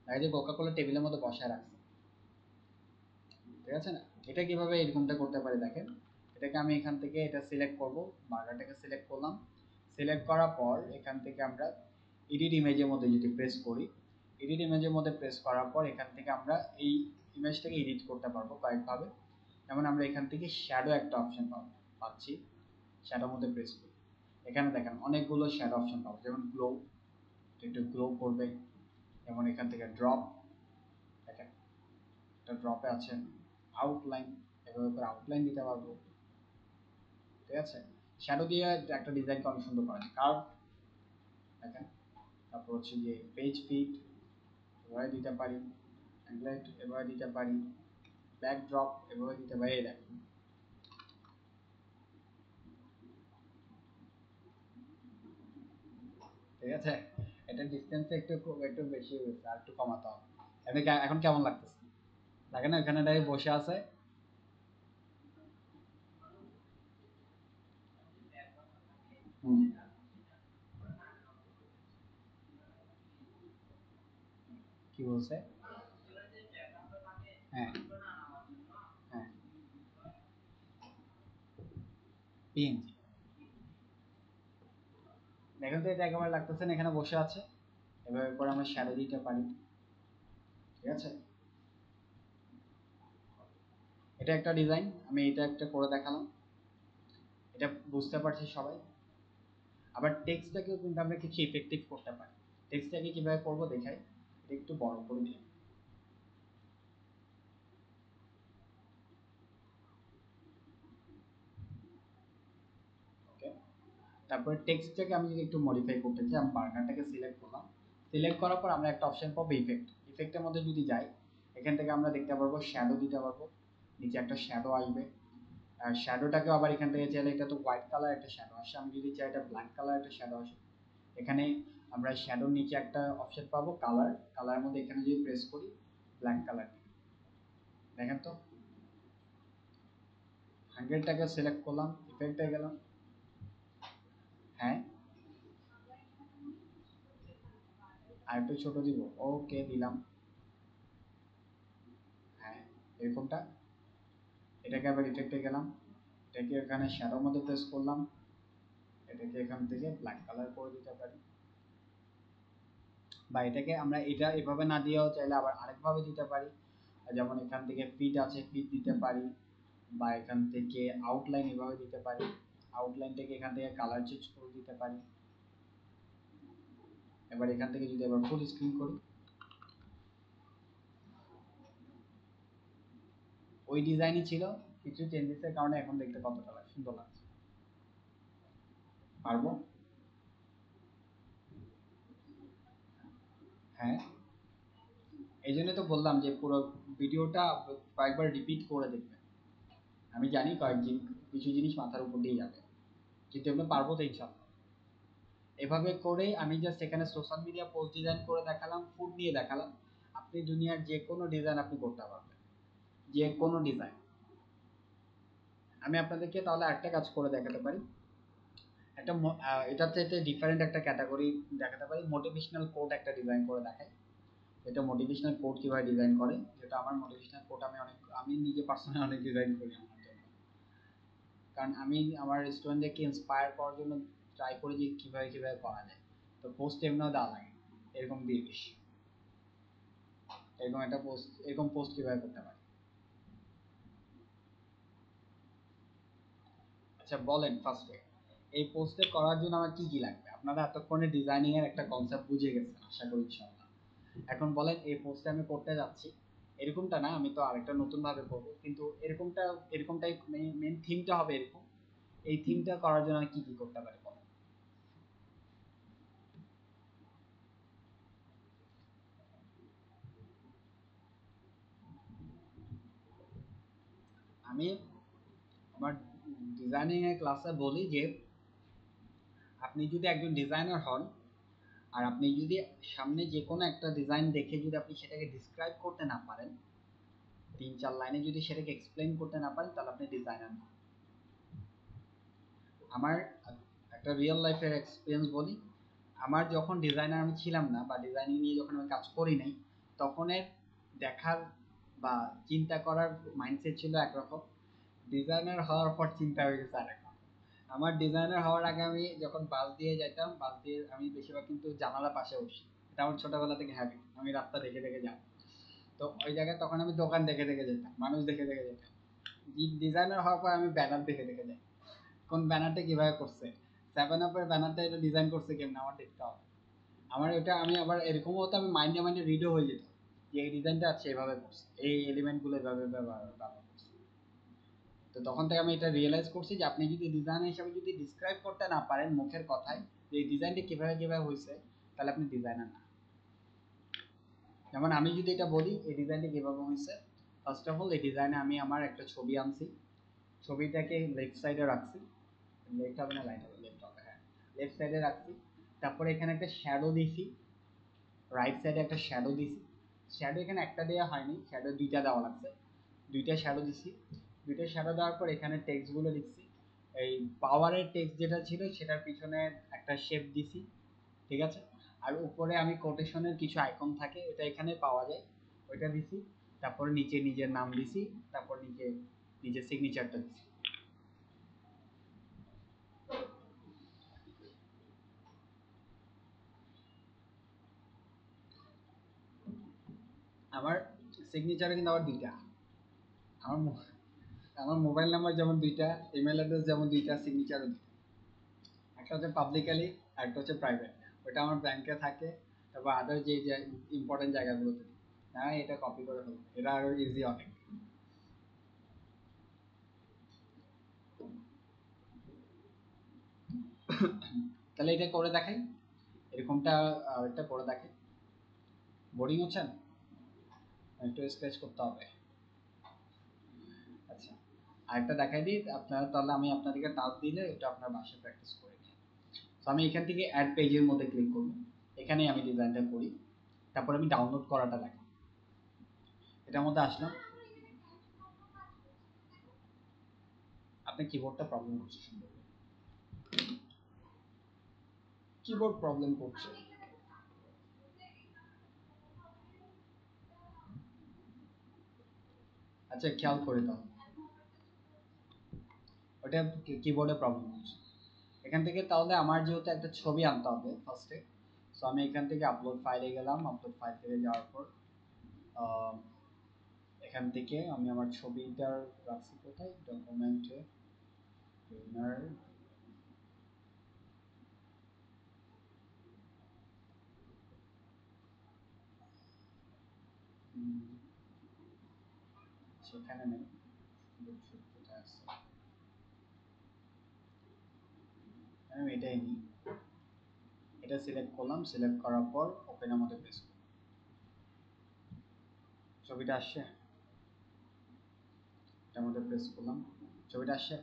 দেখা যায় কোকা কোলা টেবিলের মধ্যে বসায় রাখছে। ঠিক আছে না, এটা কিভাবে এরকমটা করতে পারি দেখেন। এটাকে আমি এখান থেকে এটা সিলেক্ট করব, বার্গারটাকে সিলেক্ট করলাম। সিলেক্ট করার পর এখান থেকে আমরা এডিট ইমেজের মধ্যে যদি প্রেস করি, এডিট ইমেজের মধ্যে প্রেস করার পর এখান থেকে আমরা এই ইমেজটাকে এডিট করতে পারবো কয়েকভাবে। যেমন আমরা এখান থেকে শ্যাডো একটা অপশন পাচ্ছি, শ্যাডোর মধ্যে প্রেস করি। এখানে দেখেন অনেকগুলো শ্যাডো অপশন পাবো, যেমন গ্লো, একটু গ্লো করবে। যেমন এখান থেকে ড্রপ, দেখেন একটা ড্রপে আছে। আউটলাইন, এভাবে করে আউটলাইন দিতে পারবো। ঠিক আছে, শ্যাডো দিয়ে একটা ডিজাইনকে অনেক সুন্দর করা যায়। কার্ভ দেখেন, তারপর হচ্ছে যে পেজ ফিট এভাবে দিতে পারি, অ্যাংলেট এভাবে দিতে পারি, ব্যাক ড্রপ এভাবে দিতে পারি। এই দেখেন ঠিক আছে, এটা ডিসটেন্স একটু একটু বেশি হয়েছে, আর একটু কমাতে হবে। এখন কেমন লাগতেছে দেখেন না, এখানে দাঁড়িয়ে বসে আছে। হুম, কি বলছে? হ্যাঁ হ্যাঁ, পিএনজি। দেখেন তো এটা একেবারে লাগতেছে না, এখানে বসে আছে। এভাবে করে আমরা শ্যাডো দিতে পারি। ঠিক আছে, এটা একটা ডিজাইন, আমি এটা একটা করে দেখালাম। এটা বুঝতে পারছি সবাই। আবার টেক্সটটাকেও কিন্তু আমরা কিছু ইফেক্টিভ করতে পারি। টেক্সটটাকে কিভাবে করবো দেখাই। এটা একটু বড় করে দিই। ওকে, তারপরে টেক্সটটাকে আমি যদি একটু মডিফাই করতে চাই, আমি বার্গারটাকে সিলেক্ট করলাম। সিলেক্ট করার পর আমরা একটা অপশন পাবো ইফেক্ট। ইফেক্টের মধ্যে যদি যাই, এখান থেকে আমরা দেখতে পারবো শ্যাডো দিতে পারবো। নিচে একটা শ্যাডো আসবে। আর শ্যাডোটাকে আবার এখান থেকে চাইলে, এটা তো হোয়াইট কালার একটা শ্যাডো আসে, আমি যদি চাই এটা ব্ল্যাক কালার একটা শ্যাডো আসে। এখানে আমরা শ্যাডোর নিচে একটা অপশন পাবো কালার, কালারের মধ্যে এখানে যদি প্রেস করি ব্ল্যাক কালার, দেখেন তো আগেরটাকে সিলেক্ট করলাম, ইফেক্টে গেলাম, হ্যাঁ আর একটু ছোট দিব, ওকে দিলাম, হ্যাঁ এরকমটা। এটাকে আবার ইফেক্টে গেলাম, এটাকে এখানে শ্যাডোর মধ্যে প্রেস করলাম, এটাকে এখান থেকে ব্ল্যাক কালার করে দিতে পারি, বা এটাকে আমরা এটা এভাবে না দিয়েও চাইলে আবার আরেকভাবে দিতে পারি, যেমন এখান থেকে ফিট আছে ফিট দিতে পারি, বা এখান থেকে আউটলাইন এভাবে দিতে পারি, আউটলাইন থেকে এখান থেকে কালার চেঞ্জ করে দিতে পারি। এবার এখান থেকে যদি আবার ফুল স্ক্রিন করি, ওই ডিজাইনই ছিল, কিছু চেঞ্জেসের কারণে এখন দেখতে কতটা সুন্দর লাগছে। পারবো, হ্যাঁ এই জন্য তো বললাম যে পুরো ভিডিওটা কয়েকবার রিপিট করে দেখবেন। আমি জানি কয়েকদিন কিছু জিনিস মাথার উপর দিয়ে যাবে, কিন্তু এগুলো পারবো তো ইনশাল্লাহ। এভাবে করে আমি জাস্ট এখানে সোশ্যাল মিডিয়া পোস্ট ডিজাইন করে দেখালাম, ফুড নিয়ে দেখালাম। আপনি দুনিয়ার যে কোনো ডিজাইন আপনি করতে পারবেন, যে কোনো ডিজাইন। আমি আপনাদেরকে তাহলে একটা কাজ করে দেখাতে পারি, একটা এটার চাইতে ডিফারেন্ট একটা ক্যাটাগরি দেখাতে পারি, মোটিভেশনাল কোট একটা ডিজাইন করে দেখাই। এটা মোটিভেশনাল কোট কিভাবে ডিজাইন করে, যেটা আমার মোটিভেশনাল কোট আমি নিজে পার্সোনালি অনেক ডিজাইন করি আমার জন্য, কারণ আমি আমার স্টুডেন্টদেরকে ইন্সপায়ার করার জন্য ট্রাই করি যে কিভাবে কিভাবে করা যায়। তো পোস্ট এমনিও দেওয়া লাগে, এরকম দিয়ে দিস, এরকম একটা পোস্ট, এরকম পোস্ট কিভাবে করতে পারি। আচ্ছা বলেন ফার্স্টে, এই পোস্টে করার জন্য আমার কি কি লাগবে? আপনারা এতক্ষণে ডিজাইনিং এর একটা কনসেপ্ট বুঝে গেছেন আশা করি ইনশাআল্লাহ। এখন বলেন এই পোস্টে আমি করতে যাচ্ছি, এরকমটা না, আমি তো আরেকটা নতুন ভাবে করব, কিন্তু এরকমটা, এরকমটাই মেন থিমটা হবে এরকম। এই থিমটা করার জন্য আমি কি কি করতে পারি বলেন? আমি আমার ডিজাইনিং এর ক্লাসে বলি যে আপনি যদি একজন ডিজাইনার হন, আর আপনি যদি সামনে যে কোনো একটা ডিজাইন দেখে যদি আপনি সেটাকে ডিসক্রাইব করতে না পারেন, 3-4 লাইনে যদি সেটাকে এক্সপ্লেইন করতে না পারেন, তাহলে আপনি ডিজাইনার না। আমার একটা রিয়েল লাইফের এক্সপিরিয়েন্স বলি, আমার যখন ডিজাইনার আমি ছিলাম না, বা ডিজাইনিং নিয়ে যখন আমি কাজ করি নাই, তখনের দেখার বা চিন্তা করার মাইন্ডসেট ছিল একরকম, ডিজাইনার হওয়ার পর চিন্তা হয়ে গেছে আরেকরকম। আমার ডিজাইনার হওয়ার আগে আমি যখন বাস দিয়ে যেতাম, বাস দিয়ে আমি বেশিরভাগ কিন্তু জানালা পাশে বসি, এটা আমার ছোটবেলা থেকে হ্যাবিট, আমি রাস্তা দেখে দেখে যাব। তো ওই জায়গায় তখন আমি দোকান দেখে দেখে যেতাম, মানুষ দেখে দেখে যেতাম। ডিজাইনার হওয়ার পর আমি ব্যানার দেখে দেখে যাই, কোন ব্যানারটা কিভাবে করছে, 7 আপের ব্যানারটা এটা ডিজাইন করছে কেমন, আমার দেখতে হবে। আমার এটা আমি আবার এরকমও হতো, আমি মাইন্ডে মাইন্ডে রিডও হয়ে যেত যে এই ডিজাইনটা আছে এভাবে করছে, এই এলিমেন্টগুলো এভাবে ব্যবহার করছে। তো তখন থেকে আমি এটা রিয়েলাইজ করছি যে আপনি যদি ডিজাইন হিসাবে যদি ডিসক্রাইব করতে না পারেন মুখের কথায় যে এই ডিজাইনটা কিভাবে কিভাবে হয়েছে, তাহলে আপনি ডিজাইনার না। যেমন আমি যদি এটা বলি এই ডিজাইনটা কিভাবে হয়েছে, ফার্স্ট অফ অল এই ডিজাইনে আমি আমার একটা ছবি আনছি, ছবিটাকে লেফট সাইডে রাখছি, লেফট হবে না রাইট হবে, লেফট হবে, হ্যাঁ লেফট সাইডে রাখছি। তারপরে এখানে একটা শ্যাডো দিছি, রাইট সাইডে একটা শ্যাডো দিছি, শ্যাডো এখানে একটা দেওয়া হয়নি, শ্যাডো দুইটা দেওয়া লাগছে, দুইটা শ্যাডো দিছি। দুইটা শ্যাডো দেওয়ার পর এখানে টেক্সটগুলো লিখছি, এই পাওয়ারের টেক্সট যেটা ছিল সেটার পিছনে একটা শেপ দিছি, ঠিক আছে। আর উপরে আমি কোটেশনের কিছু আইকন থাকে ওটা এখানে পাওয়া যায়, ওইটা দিছি। তারপরে নিচে নিজের নাম দিছি, তারপর নিচে নিজের সিগনেচারটা দিছি। আমার সিগনেচারে কিন্তু আবার দুইটা, আমার আমার মোবাইল নাম্বার যেমন দুইটা, ইমেল অ্যাড্রেস যেমন দুইটা, সিগনেচারও দুইটা। একটা হচ্ছে পাবলিকালি, একটা হচ্ছে প্রাইভেট, ওটা আমার ব্যাংকে থাকে, তারপর আদার যে যে ইম্পর্টেন্ট জায়গাগুলোতে। হ্যাঁ এটা কপি করে ফেলবো, এটা আরো ইজি অনেক। তাহলে এটা করে দেখাই, এরকমটা এটা করে দেখাই। বোরিং হচ্ছেন? একটু স্কেচ করতে হবে। আচ্ছা আরেকটা দেখাই দিই আপনারা, তাহলে আমি আপনাদেরকে টাস্ক দিলে এটা আপনার বাসায় প্র্যাকটিস করে নিন। তো আমি এখান থেকে অ্যাড পেজের মধ্যে ক্লিক করব, এখানেই আমি ডিজাইনটা করি, তারপর আমি ডাউনলোড করাটা দেখাই। এটার মধ্যে আসলাম, আপনার কিবোর্ডটা প্রবলেম করছে, সম্ভবত কিবোর্ড প্রবলেম করছে। আচ্ছা খেয়াল করে দাও, ওটা কিবোর্ডে প্রবলেম হচ্ছে। এখান থেকে তাহলে আমার যেহেতু একটা ছবি আনতে হবে ফার্স্টে, সো আমি এখান থেকে আপলোড ফাইলে গেলাম। আপলোড ফাইল থেকে যাওয়ার পর এখান থেকে আমি আমার ছবিটার রাখছি কোথায়, ডকুমেন্টে, ট্রেনার, সেখানে নেই, কোথায় আছে, আমি এটাই নিই। এটা সিলেক্ট করলাম, সিলেক্ট করার পর ওপেনের মধ্যে প্রেস করব। ছবিটা আসছে, এটার মধ্যে প্রেস করলাম, ছবিটা আসছে।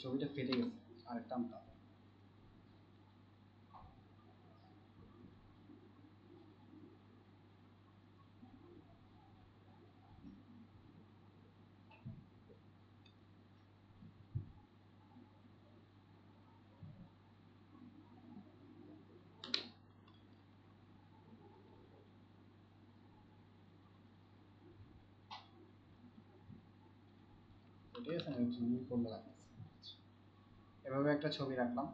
ছবিটা ফেটে গেছে, আরেকটা আনতে হবে। ঠিক আছে, আমি জুম করলে লাগতেছে। এভাবে একটা ছবি রাখলাম।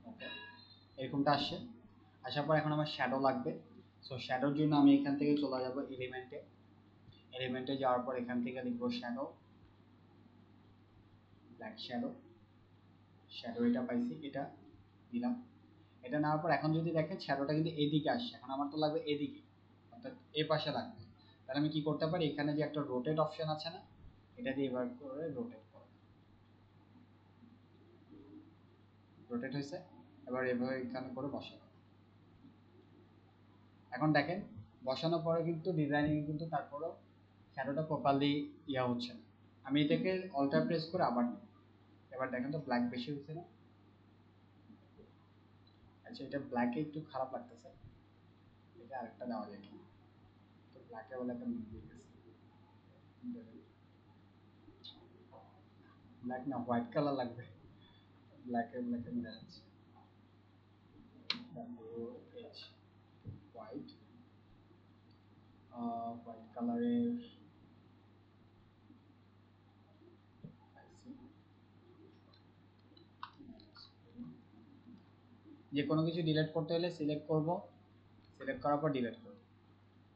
ওকে, এরকমটা আসছে। আসার পর এখন আমার শ্যাডো লাগবে। সো শ্যাডোর জন্য আমি এখান থেকে চলে যাব এলিমেন্টে। এলিমেন্টে যাওয়ার পর এখান থেকে লিখব শ্যাডো, ব্ল্যাক শ্যাডো। শ্যাডো এটা পাইছি, এটা দিলাম। এটা নেওয়ার পর এখন যদি দেখেন শ্যাডোটা কিন্তু এদিকে আসছে, এখন আমার তো লাগবে এদিকে, অর্থাৎ এই পাশে লাগবে। তাহলে আমি কি করতে পারি, এখানে যে একটা রোটেট অপশন আছে না, এটা দিয়ে এবার করে রোটেট করো। রোটেট হয়েছে, এবার এভাবে এখানে করে বসাবো। এখন দেখেন বসানোর পরে কিন্তু ডিজাইনিং কিন্তু তারপরেও শ্যাডোটা প্রপারলি ইয়া হচ্ছে না। আমি এটাকে অল্টার প্রেস করে আবার নিই। এবার দেখেন তো ব্ল্যাক বেশি হচ্ছে না? আচ্ছা এটা ব্ল্যাকে একটু খারাপ লাগতেছে, এটা আরেকটা দেওয়া যায় কি, তো ব্ল্যাকে বলে একটা মিল দিয়ে গেছে। ব্ল্যাক না, হোয়াইট কালার লাগবে, ব্ল্যাকে ব্ল্যাকে মিলে যাচ্ছে। WH হোয়াইট, হোয়াইট কালারের যে কোনো কিছু ডিলিট করতে হলে সিলেক্ট করব, সিলেক্ট করার পর ডিলিট করব।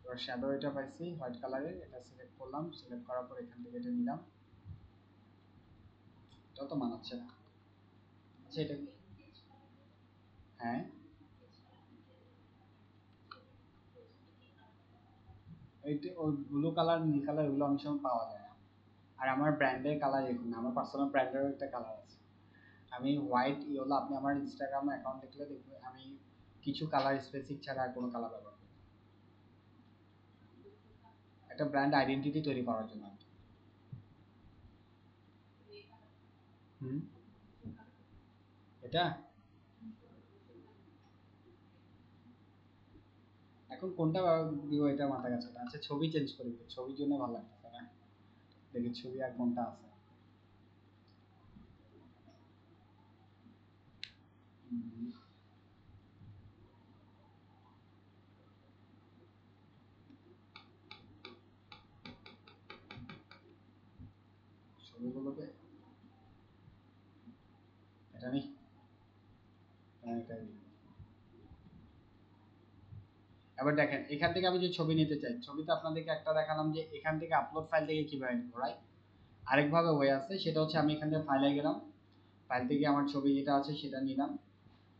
এবার শ্যাডো এটা পাইছি হোয়াইট কালারের, এটা সিলেক্ট করলাম, সিলেক্ট করার পর এখান থেকে এটা নিলাম। এটা তো মানাচ্ছে না। আচ্ছা এটা, হ্যাঁ এইটা ওই ব্লু কালার নীল কালার এগুলো অনেক সময় পাওয়া যায় না। আর আমার ব্র্যান্ডের কালার এরকম না, আমার পার্সোনাল ব্র্যান্ডের একটা কালার আছে। আমি হোয়াইট ইয়েলো, আপনি আমার ইনস্টাগ্রাম অ্যাকাউন্ট দেখলে দেখবেন আমি কিছু কালার স্পেসিফিক ছাড়া আর কোনো কালার ব্যবহার করি না। একটা ব্র্যান্ড আইডেন্টিটি তৈরি করার জন্য। হুম, এটা এখন কোনটা দিব এটা মাথা কাছে না। আচ্ছা ছবি চেঞ্জ করি, ছবির জন্য ভালো লাগতেছে না, দেখি ছবি আর কোনটা আছে। ছবিগুলোকে এটা নেই, এটাই দিই। এবার দেখেন এখান থেকে আমি যে ছবি নিতে চাই, ছবিতে আপনাদেরকে একটা দেখালাম যে এখান থেকে আপলোড ফাইল থেকে কিভাবে নিব, রাইট? আরেকভাবে ওয়ে আছে, সেটা হচ্ছে আমি এখান থেকে ফাইলে গেলাম, ফাইল থেকে আমার ছবি যেটা আছে সেটা নিলাম।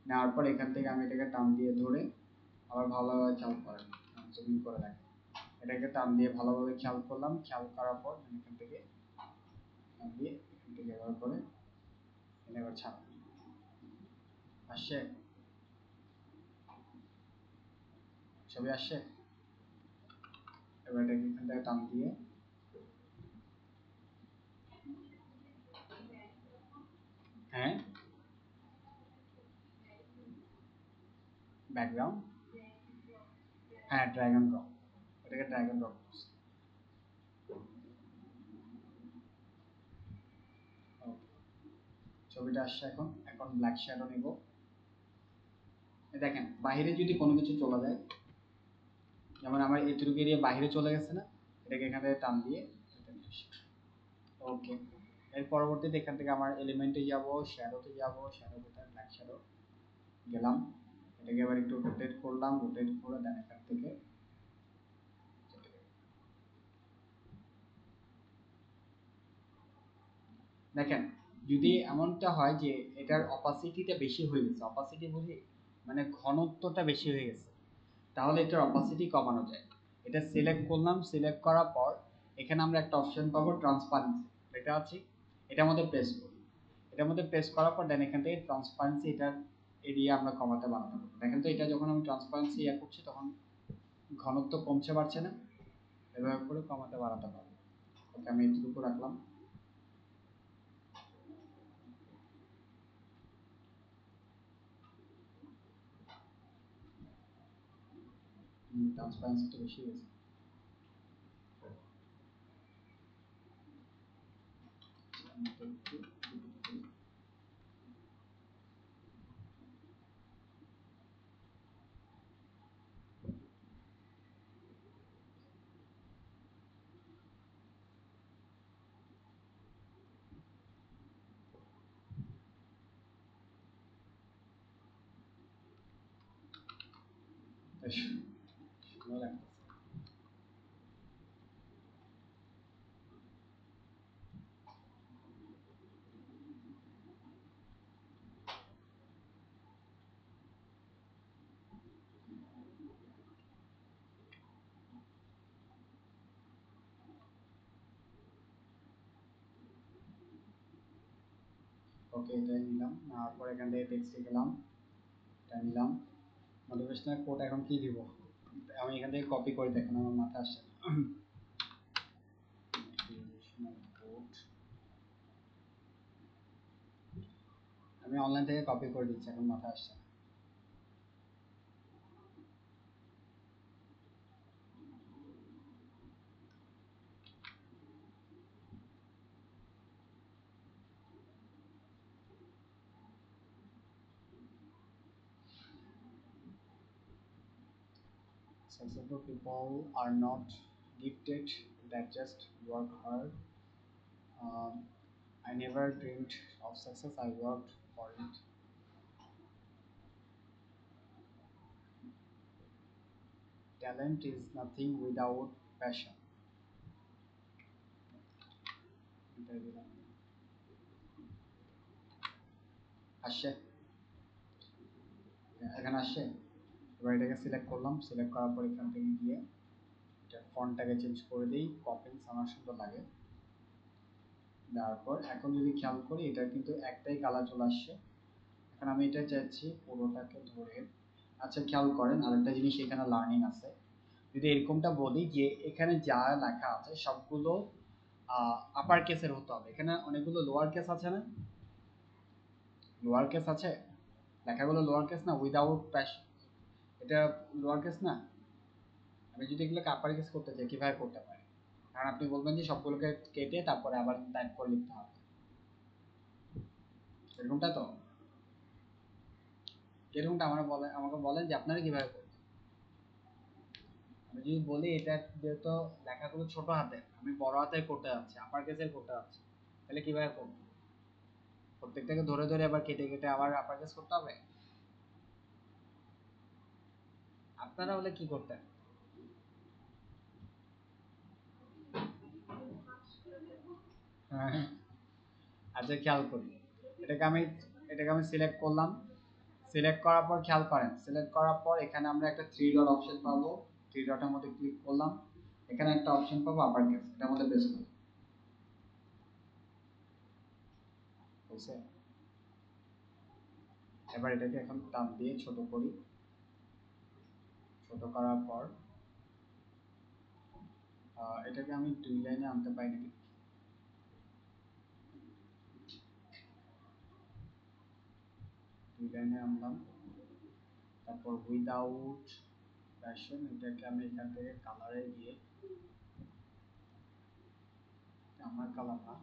নেওয়ার পর এখান থেকে আমি এটাকে টান দিয়ে ধরে, আবার ভালোভাবে খেয়াল করেন, জুম করে দেখেন, এটাকে টান দিয়ে ভালোভাবে খেয়াল করলাম। খেয়াল করার পর এখান থেকে টান দিয়ে এখান থেকে ব্যবহার করে এবার ছাড় আসছে, ছবি আসছে। এবার এটাকে এখান থেকে টান দিয়ে, হ্যাঁ ব্যাকগ্রাউন্ড, হ্যাঁ ড্র্যাগ অ্যান্ড ড্রপ, এটাকে ড্র্যাগ অ্যান্ড ড্রপ করছি। ছবিটা আসছে এখন। এখন ব্ল্যাক শ্যাডো নেব। দেখেন বাইরে যদি কোনো কিছু চলে যায়, যেমন আমার এটুকু এরিয়া বাইরে চলে গেছে না, এটাকে এখান থেকে টান দিয়ে ওকে। এর পরবর্তীতে এখান থেকে আমার এলিমেন্টে যাব, শ্যাডোতে যাব, শ্যাডো কোথায়, ব্ল্যাক শ্যাডো গেলাম, এটাকে এবার একটু রোটেট করলাম, রোটেট করে দেন এখান থেকে দেখেন যদি এমনটা হয় যে এটার অপাসিটিটা বেশি হয়ে গেছে, অপাসিটি বুঝি মানে ঘনত্বটা বেশি হয়ে গেছে, তাহলে এটার অপাসিটি কমানো যায়। এটা সিলেক্ট করলাম, সিলেক্ট করার পর এখানে আমরা একটা অপশন পাবো ট্রান্সপারেন্সি, এটা আছে, এটার মধ্যে প্রেস করি। এটার মধ্যে প্রেস করার পর দেন এখান থেকে ট্রান্সপারেন্সি এটার এরিয়া আমরা কমাতে বাড়াতে পারবো। দেখেন তো এটা যখন আমি ট্রান্সপারেন্সি ইয়া করছি তখন ঘনত্ব কমছে বাড়ছে না, এভাবে করে কমাতে বাড়াতে পারবো। ওকে আমি এটুকু রাখলাম। ট্রান্সপারেন্সিটা বেশি গেছে। সুন্দর লাগতেছে। ওকে এটাই নিলাম, নেওয়ার পর এখান থেকে টেক্সটে গেলাম, এটা নিলাম। মোটিভেশনাল কোড এখন কি দিব, আমি এখান থেকে কপি করে দেখেন, আমার মাথায় আসছে না। মোটিভেশনাল কোড আমি অনলাইন থেকে কপি করে দিচ্ছি, এখন মাথায় আসছে না। Successful people are not gifted, that just work hard. I never dreamed of success, I worked for it. Talent is nothing without passion. এটাই দিলাম। আসছে, এখানে আসছে। এবার এটাকে সিলেক্ট করলাম, সিলেক্ট করার পর এখান থেকে গিয়ে এটা ফন্টটাকে চেঞ্জ করে দিই, কপিংস আমার সুন্দর লাগে। তারপর এখন যদি খেয়াল করি এটা কিন্তু একটাই কালার চলে আসছে। এখন আমি এটা চাচ্ছি পুরোটাকে ধরে, আচ্ছা খেয়াল করেন আরেকটা জিনিস এখানে লার্নিং আছে। যদি এরকমটা বলি যে এখানে যা লেখা আছে সবগুলো আপার কেসের হতে হবে, এখানে অনেকগুলো লোয়ার কেস আছে না, লোয়ার কেস আছে, লেখাগুলো লোয়ার কেস না, উইদাউট প্যাশন, এটা লোয়ার কেস না। আমি যদি এগুলোকে আপার কেস করতে চাই কিভাবে করতে পারি, কারণ আপনি বলবেন যে সবগুলোকে কেটে তারপরে আবার টাইপ করে লিখতে হবে, এরকমটা তো, এরকমটা আমাকে বলেন যে আপনারা কিভাবে করবেন। আমি যদি বলি এটা যেহেতু লেখাগুলো ছোট হাতে, আমি বড় হাতে করতে যাচ্ছি, আপার কেসে করতে যাচ্ছি, তাহলে কিভাবে করবো, প্রত্যেকটাকে ধরে ধরে আবার কেটে কেটে আবার আপার কেস করতে হবে। আপনারা হলে কি করতেন, হ্যাঁ আচ্ছা খেয়াল করি, এটাকে আমি এটাকে আমি সিলেক্ট করলাম, সিলেক্ট করার পর খেয়াল করেন, সিলেক্ট করার পর এখানে আমরা একটা থ্রি ডট অপশন পাবো, থ্রি ডটের মধ্যে ক্লিক করলাম, এখানে একটা অপশন পাবো আপার কেস, এটার মধ্যে প্রেস করব, বুঝছে। এবার এটাকে এখন টান দিয়ে ছোট করি, ছোট করার পর এটাকে আমি দুই লাইনে আনতে পারি নাকি, দুই লাইনে আনলাম, তারপর উইদাউট ভার্সন, এটাকে আমি এখান থেকে কালারে গিয়ে, আমার কালার না,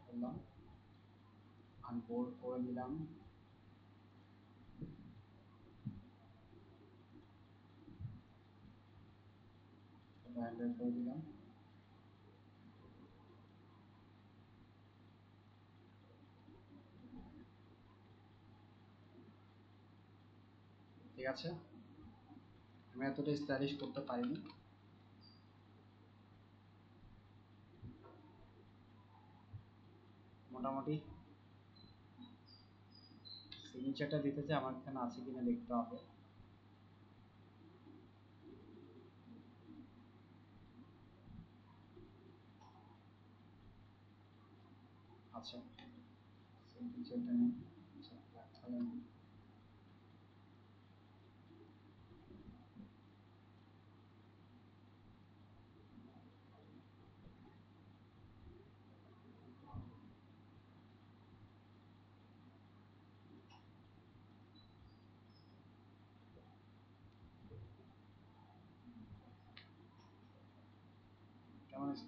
করলাম, আনবোর্ড করে দিলাম, হ্যান্ডেল করে দিলাম। ঠিক আছে, আমি এতটা স্টাইলিশ করতে পারিনি। মোটামুটি সিগনেচারটা দিতে চাই, আমার এখানে আছে কিনা দেখতে হবে। আচ্ছা, সিগনেচারটা নেই, তাহলে কেমন আছে?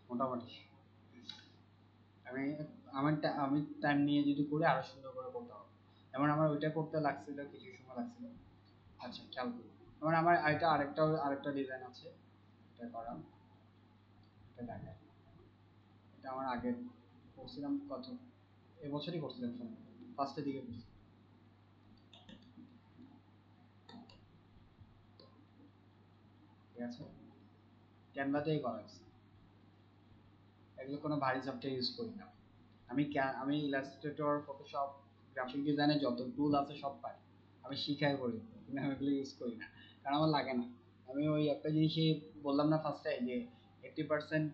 মোটামুটি আমি আমি টাইম নিয়ে যদি করি আরো সুন্দর করে করতে হবে। যেমন আমার ওইটা করতে লাগছিল কিছু সময় লাগছিল। আচ্ছা, খেয়াল করি। যেমন আমার এটা আরেকটা ডিজাইন আছে, এটা করা, এটা দেখায়। এটা আমার আগে করছিলাম, কত এবছরই করছিলাম, ফার্স্টের দিকে করছি। ঠিক আছে, ক্যানভাতেই করা হয়েছে, এগুলো কোনো ভারী সফটওয়্যার ইউজ করি না। আমি ইলাস্ট্রেটর, ফটোশপ, গ্রাফিক ডিজাইনে যত টুল আছে সব পারি, আমি শিখাই করি, কিন্তু আমি এগুলো ইউজ করি না, কারণ আমার লাগে না। আমি ওই একটা জিনিসই বললাম না ফার্স্টে, যে 80%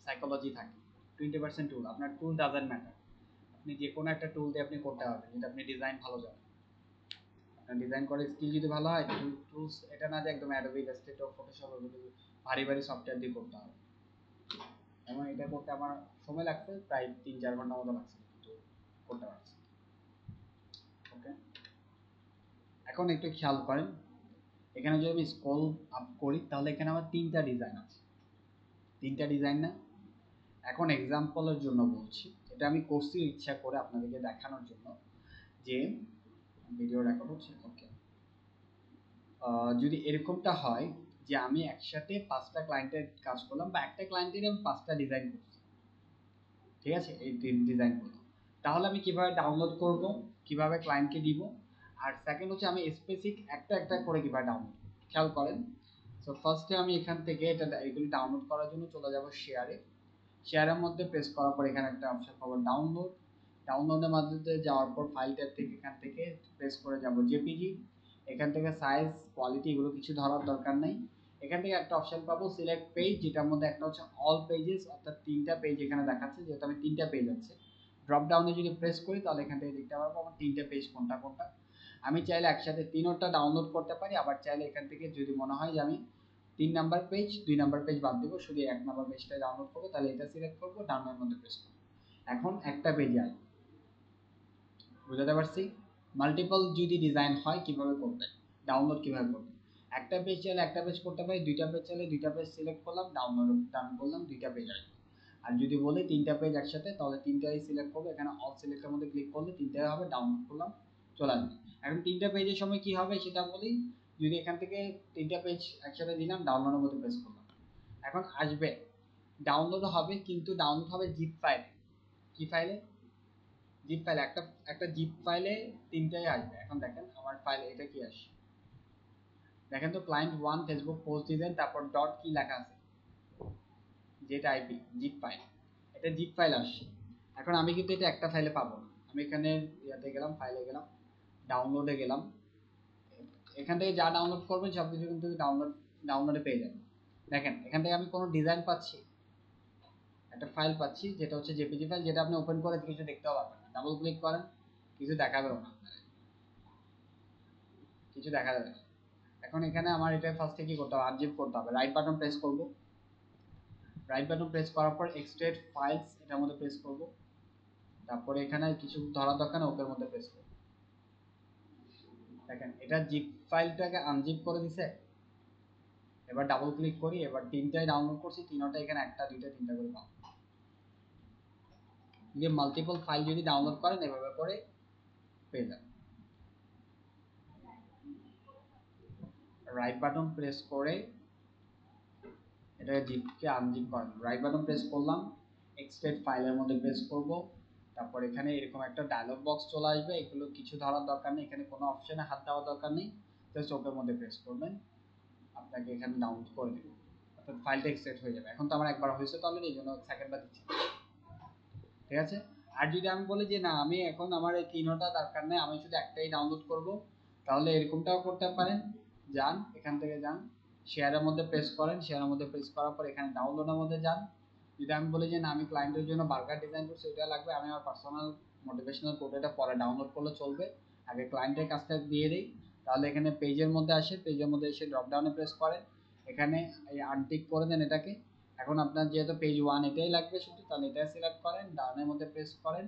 সাইকোলজি থাকে, 20% টুল। আপনার টুল ডাজেন্ট ম্যাটার, আপনি যে কোনো একটা টুল দিয়ে আপনি করতে পারবেন যদি আপনি ডিজাইন ভালো জানেন। আপনার ডিজাইন করার স্কিল যদি ভালো হয়, টুলস এটা না যে একদম অ্যাডোবি ইলাস্ট্রেটর, ফটোশপ, ওগুলো ভারী ভারী সফটওয়্যার দিয়ে করতে হবে। এবং এটা করতে আমার সময় লাগছে প্রায় 3-4 ঘন্টা মতো লাগছে, কিন্তু করতে পারছি। ওকে, এখন একটু খেয়াল করেন, এখানে যদি আমি স্ক্রল আপ করি তাহলে এখানে আমার 3টা ডিজাইন আছে, 3টা ডিজাইন না? এখন এক্সাম্পলের জন্য বলছি, এটা আমি করছি ইচ্ছা করে আপনাদেরকে দেখানোর জন্য যে ভিডিও রেকর্ড হচ্ছে। ওকে, যদি এরকমটা হয় যে আমি একসাথে 5টা ক্লায়েন্টের কাজ করলাম, বা একটা ক্লায়েন্টের আমি 5টা ডিজাইন করছি, ঠিক আছে, এই ডিজাইন করলাম, তাহলে আমি কিভাবে ডাউনলোড করব, কিভাবে ক্লায়েন্টকে দিব, আর সেকেন্ড হচ্ছে আমি স্পেসিফিক একটা একটা করে কিভাবে ডাউনলোড, খেয়াল করেন। সো ফার্স্টে আমি এখান থেকে এগুলি ডাউনলোড করার জন্য চলে যাব শেয়ারে। শেয়ারের মধ্যে প্রেস করার পর এখানে একটা অপশন পাবো ডাউনলোড। ডাউনলোডের মাধ্যমে যাওয়ার পর ফাইলটার থেকে এখান থেকে প্রেস করে যাব জেপিজি। এখান থেকে সাইজ, কোয়ালিটি এগুলো কিছু ধরার দরকার নাই। এখান থেকে একটা অপশন পাবো সিলেক্ট পেজ, যেটার মধ্যে একটা হচ্ছে অল পেজেস, অর্থাৎ 3টা পেজ এখানে দেখাচ্ছে, যেহেতু আমি 3টা পেজ আছে। ড্রপ ডাউনে যদি প্রেস করি তাহলে এখান থেকে দেখতে পারবো আমার 3টা পেজ কোনটা কোনটা। আমি চাইলে একসাথে 3টা ডাউনলোড করতে পারি, আবার চাইলে এখান থেকে যদি মনে হয় যে আমি 3 নাম্বার পেজ, 2 নাম্বার পেজ বাদ দেবো, শুধু 1 নাম্বার পেজটা ডাউনলোড করবো, তাহলে এটা সিলেক্ট করবো, ডাউনলোডের মধ্যে প্রেস করবো। এখন একটা পেজে আসবো, বুঝতে পারছি? মাল্টিপল যদি ডিজাইন হয় কিভাবে করবেন, ডাউনলোড কিভাবে করবেন, একটা পেজ চাইলে একটা পেজ করতে পারি, 2টা পেজ চাইলে 2টা পেজ সিলেক্ট করলাম, ডাউনলোড ডান করলাম, 2টা পেজ আসবে। আর যদি বলি 3টা পেজ একসাথে, তাহলে 3টাই সিলেক্ট করবো, এখানে অল সিলেক্টের মধ্যে ক্লিক করলে 3টাই হবে, ডাউনলোড করলাম, চলে আসবে। এখন 3টা পেজের সময় কি হবে সেটা বলি, যদি এখান থেকে 3টা পেজ একসাথে দিলাম, ডাউনলোডের মধ্যে প্রেস করলাম, এখন আসবে, ডাউনলোড হবে, কিন্তু ডাউনলোড হবে জিপ ফাইলে। কি ফাইলে? জিপ ফাইলে, একটা একটা জিপ ফাইলে 3টাই আসবে। এখন দেখেন আমার ফাইল এটা কি আসে, দেখেন তো ক্লায়েন্ট 1 ফেসবুক পোস্ট দিলেন, তারপর ডট কি লেখা আছে, যেটা আইপি জিপ ফাইল, এটা জিপ ফাইল আসছে। এখন আমি কিন্তু এটা একটা ফাইলে পাবো না, আমি এখানে ইয়াতে গেলাম, ফাইলে গেলাম, ডাউনলোডে গেলাম, এখান থেকে যা ডাউনলোড করবেন সব কিছু কিন্তু ডাউনলোডে পেয়ে যাবেন। দেখেন এখান থেকে আমি কোনো ডিজাইন পাচ্ছি, একটা ফাইল পাচ্ছি যেটা হচ্ছে জেপিজি ফাইল, যেটা আপনি ওপেন করে কিছু দেখতেও পারবেন না। ডাবল ক্লিক করেন, কিছু দেখাবেও না, কিছু দেখা যাবে না। এখন এখানে আমার এটা ফার্স্টে কি করতে হবে, আনজিপ করতে হবে। রাইট বাটন প্রেস করব, রাইট বাটন প্রেস করার পর এক্সট্রাক্ট ফাইলস এটার মধ্যে প্রেস করব, তারপরে এখানে কিছু ধরার দরকার নেই, ওকের মধ্যে প্রেস করব। দেখেন এটা জিপ ফাইলটাকে আনজিপ করে দিছে। এবার ডাবল ক্লিক করি, এবার তিনটাই ডাউনলোড করছি, তিনটা এখানে একটা দুইটা তিনটা করে পাবো। যে মাল্টিপল ফাইল যদি ডাউনলোড করেন এভাবে করে পেয়ে যাবেন। রাইট বাটন প্রেস করে এটাকে জিপকে আনজিপ করেন, রাইট বাটন প্রেস করলাম, এক্সট্রাক্ট ফাইলের মধ্যে প্রেস করব, তারপর এখানে এরকম একটা ডায়লগ বক্স চলে আসবে, এগুলো কিছু ধরার দরকার নেই, এখানে কোনো অপশনে হাত দেওয়ার দরকার নেই, জাস্ট ওকের মধ্যে প্রেস করবেন, আপনাকে এখানে ডাউনলোড করে দেবে, অর্থাৎ ফাইলটা এক্সট্রাক্ট হয়ে যাবে। এখন তো আমার একবার হয়েছে তাহলে এই জন্য সেকেন্ডবার দিচ্ছি, ঠিক আছে। আর যদি আমি বলি যে না আমি এখন আমার এই তিনটা দরকার নেই, আমি শুধু একটাই ডাউনলোড করব, তাহলে এরকমটাও করতে পারেন। যান এখান থেকে যান, শেয়ারের মধ্যে প্রেস করেন, শেয়ারের মধ্যে প্রেস করার পর এখানে ডাউনলোডের মধ্যে যান। যদি আমি বলি যে না আমি ক্লায়েন্টের জন্য বার্গার ডিজাইন করছি, ওইটা লাগবে, আমি আমার পার্সোনাল মোটিভেশনাল কোড এটা পরে ডাউনলোড করলে চলবে, আগে ক্লায়েন্টের কাজটা দিয়ে দিই, তাহলে এখানে পেজের মধ্যে আসে, পেজের মধ্যে এসে ড্রপ ডাউনে প্রেস করেন, এখানে এই আনটিক করে দেন এটাকে। এখন আপনার যেহেতু পেজ 1 এটাই লাগবে শুধু, তাহলে এটা সিলেক্ট করেন, ডাউনের মধ্যে প্রেস করেন,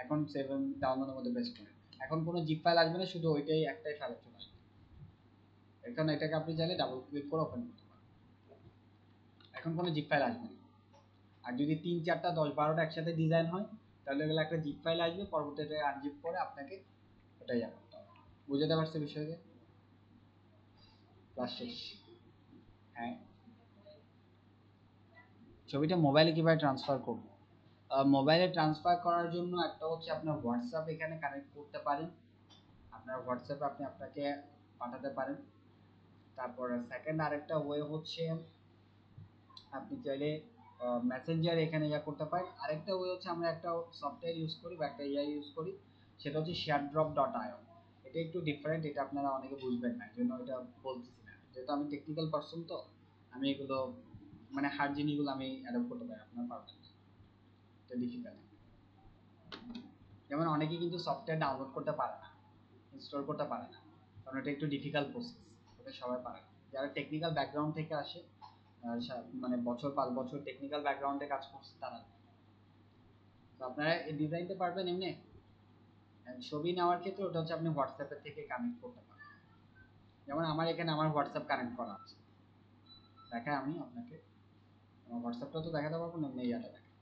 এখন সেভ ডাউনলোডের মধ্যে প্রেস করেন। এখন কোনো জিপ ফাইল আসবে না, শুধু ওইটাই একটাই ফাইল চলে আসবে। এখন এটাকে আপনি চাইলে ডাবল ক্লিক করে ওপেন করতে পারেন, এখন কোনো জিপ ফাইল আসবে না। আর যদি 3 4টা 10 12টা একসাথে ডিজাইন হয় তাহলে এগুলো একটা জিপ ফাইল আসবে, পরবর্তীতে আনজিপ করে আপনাকে এটাই করতে হবে। বুঝতে পারছে বিষয়কে? ক্লাস শেষ। হ্যাঁ, ছবিটা মোবাইলে কিভাবে ট্রান্সফার করব? মোবাইলে ট্রান্সফার করার জন্য একটা হচ্ছে আপনার হোয়াটসঅ্যাপ এখানে কানেক্ট করতে পারেন, আপনার হোয়াটসঅ্যাপে আপনি আপনাকে পাঠাতে পারেন। তারপর সেকেন্ড আরেকটা ওয়ে হচ্ছে আপনি চাইলে মেসেঞ্জার এখানে ইয়া করতে পারেন। আরেকটা ওয়ে হচ্ছে আমরা একটা সফটওয়্যার ইউজ করি বা একটা এআই ইউজ করি, সেটা হচ্ছে শেয়ারড্রপ.io। এটা একটু ডিফারেন্ট, এটা আপনারা অনেকে বুঝবেন না, এই জন্য এটা বলতেছি না, যেহেতু আমি টেকনিক্যাল পারসন তো আমি এগুলো মানে হার্ড জিনিসগুলো আমি অ্যাডপ্ট করতে পারি, আপনারা পারবেন না, এটা ডিফিকাল্ট। যেমন অনেকেই কিন্তু সফটওয়্যার ডাউনলোড করতে পারে না, ইনস্টল করতে পারে না, কারণ এটা একটু ডিফিকাল্ট প্রসেস, এটা সবাই পারে না। যারা টেকনিক্যাল ব্যাকগ্রাউন্ড থেকে আসে, মানে বছর 5 বছর টেকনিক্যাল ব্যাকগ্রাউন্ডে কাজ করছে তারা, তো আপনারা এই ডিজাইনটা পারবেন এমনি। ছবি নেওয়ার ক্ষেত্রে ওটা হচ্ছে আপনি হোয়াটসঅ্যাপের থেকে কানেক্ট করতে পারেন, যেমন আমার এখানে আমার হোয়াটসঅ্যাপ কানেক্ট করা আছে, দেখায় আমি আপনাকে, আমার হোয়াটসঅ্যাপটা তো দেখাতে পারবো না, এমনি ইয়াটা দেখেন,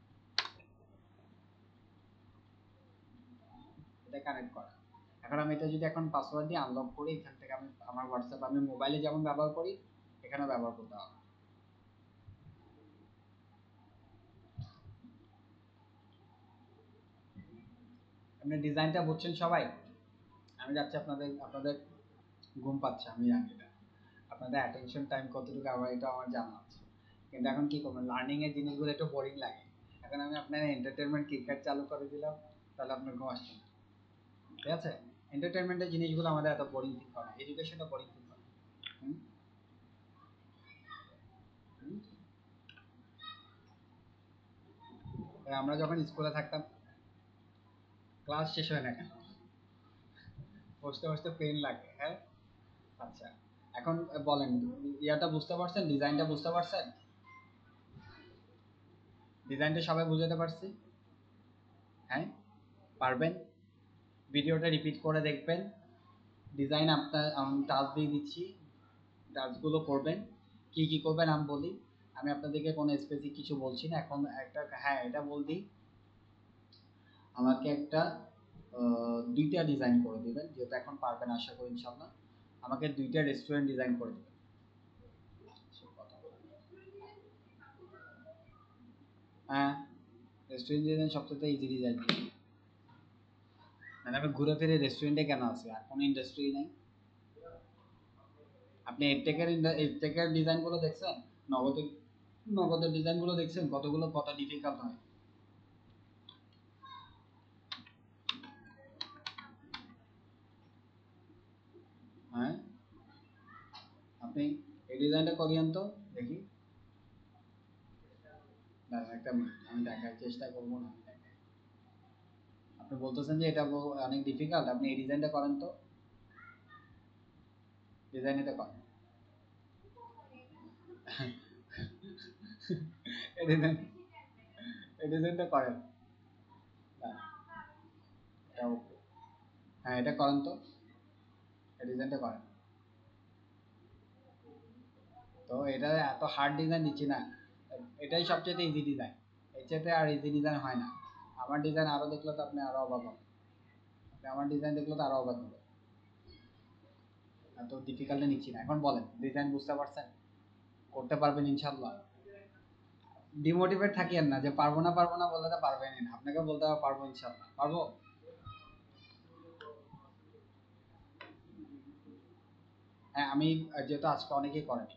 এটা কানেক্ট করা। এখন আমি এটা যদি এখন পাসওয়ার্ড দিয়ে আনলক করি, এখান থেকে আমি আমার হোয়াটসঅ্যাপ আমি মোবাইলে যেমন ব্যবহার করি এখানেও ব্যবহার করতে হবে। আপনি ডিজাইনটা বুঝছেন সবাই? আমি যাচ্ছি, আপনাদের আপনাদের ঘুম পাচ্ছে আমি জানি না, আপনাদের অ্যাটেনশন টাইম কতটুকু আমার এটা আমার জানা আছে, কিন্তু এখন কি করবেন, লার্নিং এর জিনিসগুলো একটু বোরিং লাগে, এখন আমি আপনার এন্টারটেনমেন্ট ক্রিকেট চালু করে দিলাম, তাহলে আপনার ঘুম আসছে না, ঠিক আছে। এন্টারটেনমেন্টের জিনিসগুলো আমাদের এত বোরিং ফিল করে, এডুকেশনটা বোরিং ফিল করে। হুম? হুম? আমরা যখন স্কুলে থাকতাম ক্লাস শেষ হয় না কেন, বসতে বসতে পেন লাগে, হ্যাঁ। আচ্ছা, এখন বলেন ইয়াটা বুঝতে পারছেন, ডিজাইনটা বুঝতে পারছেন? ডিজাইনটা সবাই বুঝতে পারছি? হ্যাঁ, পারবেন? ভিডিওটা রিপিট করে দেখবেন, ডিজাইন আপনার আমি টাচ দিয়ে দিচ্ছি, টাচগুলো করবেন, কি কি করবেন আমি বলি, আমি আপনাদেরকে কোনো স্পেসিফিক কিছু বলছি না এখন। একটা হ্যাঁ এটা বলদি, আমাকে একটা 2টা ডিজাইন করে দিবেন, যেহেতু এখন পারবেন আশা করি ইনশাল্লাহ, আমাকে 2টা রেস্টুরেন্ট ডিজাইন করে দিবেন। হ্যাঁ, রেস্টুরেন্ট ডিজাইন সবচেয়ে ইজি ডিজাইন, মানে আমি ঘুরে ফিরে রেস্টুরেন্টে কেন আছি, আর কোনো ইন্ডাস্ট্রি নেই। আপনি এডটেকের ডিজাইনগুলো দেখছেন? নগদের নগদের ডিজাইনগুলো দেখছেন কতগুলো, কত ডিফিকাল্ট হয়। হ্যাঁ, আপনি এই ডিজাইনটা করিয়েন তো দেখি। দাঁড়ান একটা মিনিট, আমি দেখার চেষ্টা করবো না। আপনি বলতেছেন যে এটা অনেক ডিফিকাল্ট, আপনি এই ডিজাইনটা করেন তো, ডিজাইন এটা করেন। এই ডিজাইন, এই ডিজাইনটা করেন। এটা ওকে, হ্যাঁ এটা করেন তো, এই ডিজাইনটা করেন। তো এটা এত হার্ড ডিজাইন দিচ্ছি না, এটাই সবচেয়ে ইজি ডিজাইন, এর চেয়ে আর ইজি ডিজাইন হয় না। আমার ডিজাইন আরো দেখলে তো আপনি আরো অবাক হবেন, আমার ডিজাইন দেখলে তো আরো অবাক হবে। এত ডিফিকাল্ট নিচ্ছি না। এখন বলেন ডিজাইন বুঝতে পারছেন? করতে পারবেন ইনশাল্লাহ? ডিমোটিভেট থাকিয়েন না যে পারবো না বললে তো পারবেনই না, আপনাকে বলতে হবে পারবো, ইনশাল্লাহ পারবো। হ্যাঁ আমি যেহেতু আজকে অনেকেই করেনি,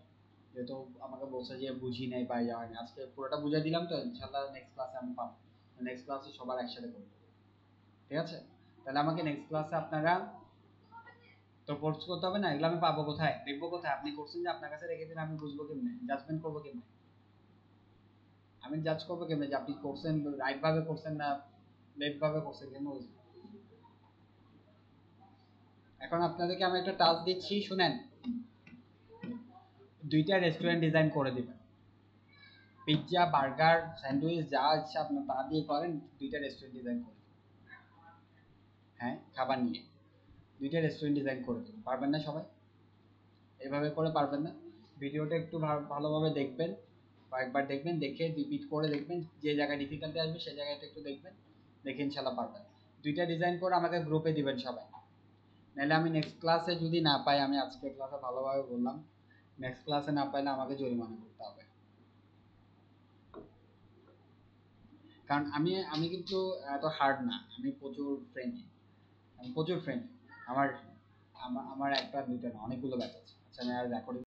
যেহেতু আমাকে বলছে যে বুঝি নাই বা ইয়া হয়নি, আজকে পুরোটা বুঝাই দিলাম, তো ইনশাল্লাহ নেক্সট ক্লাসে আমি পাবো, নেক্সট ক্লাসে সবার একসাথে করবো। ঠিক আছে, তাহলে আমাকে নেক্সট ক্লাসে আপনারা তো কোর্স করতে হবে না, এগুলো আমি পাবো কোথায়, দেখবো কোথায়? আপনি করছেন যে আপনার কাছে রেখে দিন, আমি বুঝবো কেমনে, জাজমেন্ট করবো কেমনে? আমি জাজ করবো কেমনে যে আপনি করছেন রাইট ভাবে করছেন না লেফট ভাবে করছেন, কেন বুঝবো? এখন আপনাদেরকে আমি একটা টাস্ক দিচ্ছি, শুনেন। দুইটা রেস্টুরেন্ট ডিজাইন করে দিবেন, পিৎজা বার্গার স্যান্ডউইচ যা ইচ্ছা আপনার তা দিয়ে করেন, দুইটা রেস্টুরেন্ট ডিজাইন করে দিবেন। হ্যাঁ খাবার নিয়ে দুইটা রেস্টুরেন্ট ডিজাইন করে দিবেন, পারবেন না সবাই? এভাবে করে পারবেন না? ভিডিওটা একটু ভালোভাবে দেখবেন, কয়েকবার দেখবেন, দেখে রিপিট করে দেখবেন, যে জায়গায় ডিফিকাল্টি আসবে সেই জায়গাটা একটু দেখবেন, দেখে ইনশাল্লাহ পারবেন। দুইটা ডিজাইন করে আমাকে গ্রুপে দিবেন সবাই, নাহলে আমি নেক্সট ক্লাসে যদি না পাই, আমি আজকে ক্লাসে ভালোভাবে বললাম, নেক্সট ক্লাসে না পাইলে আমাকে জরিমানা করতে হবে। কারণ আমি আমি কিন্তু এত হার্ড না, আমি প্রচুর ফ্রেন্ডলি, আমি প্রচুর ফ্রেন্ডলি। আমার আমার একটা দুইটা না, অনেকগুলো ব্যাচ আছে। আচ্ছা আমি আর রেকর্ডিং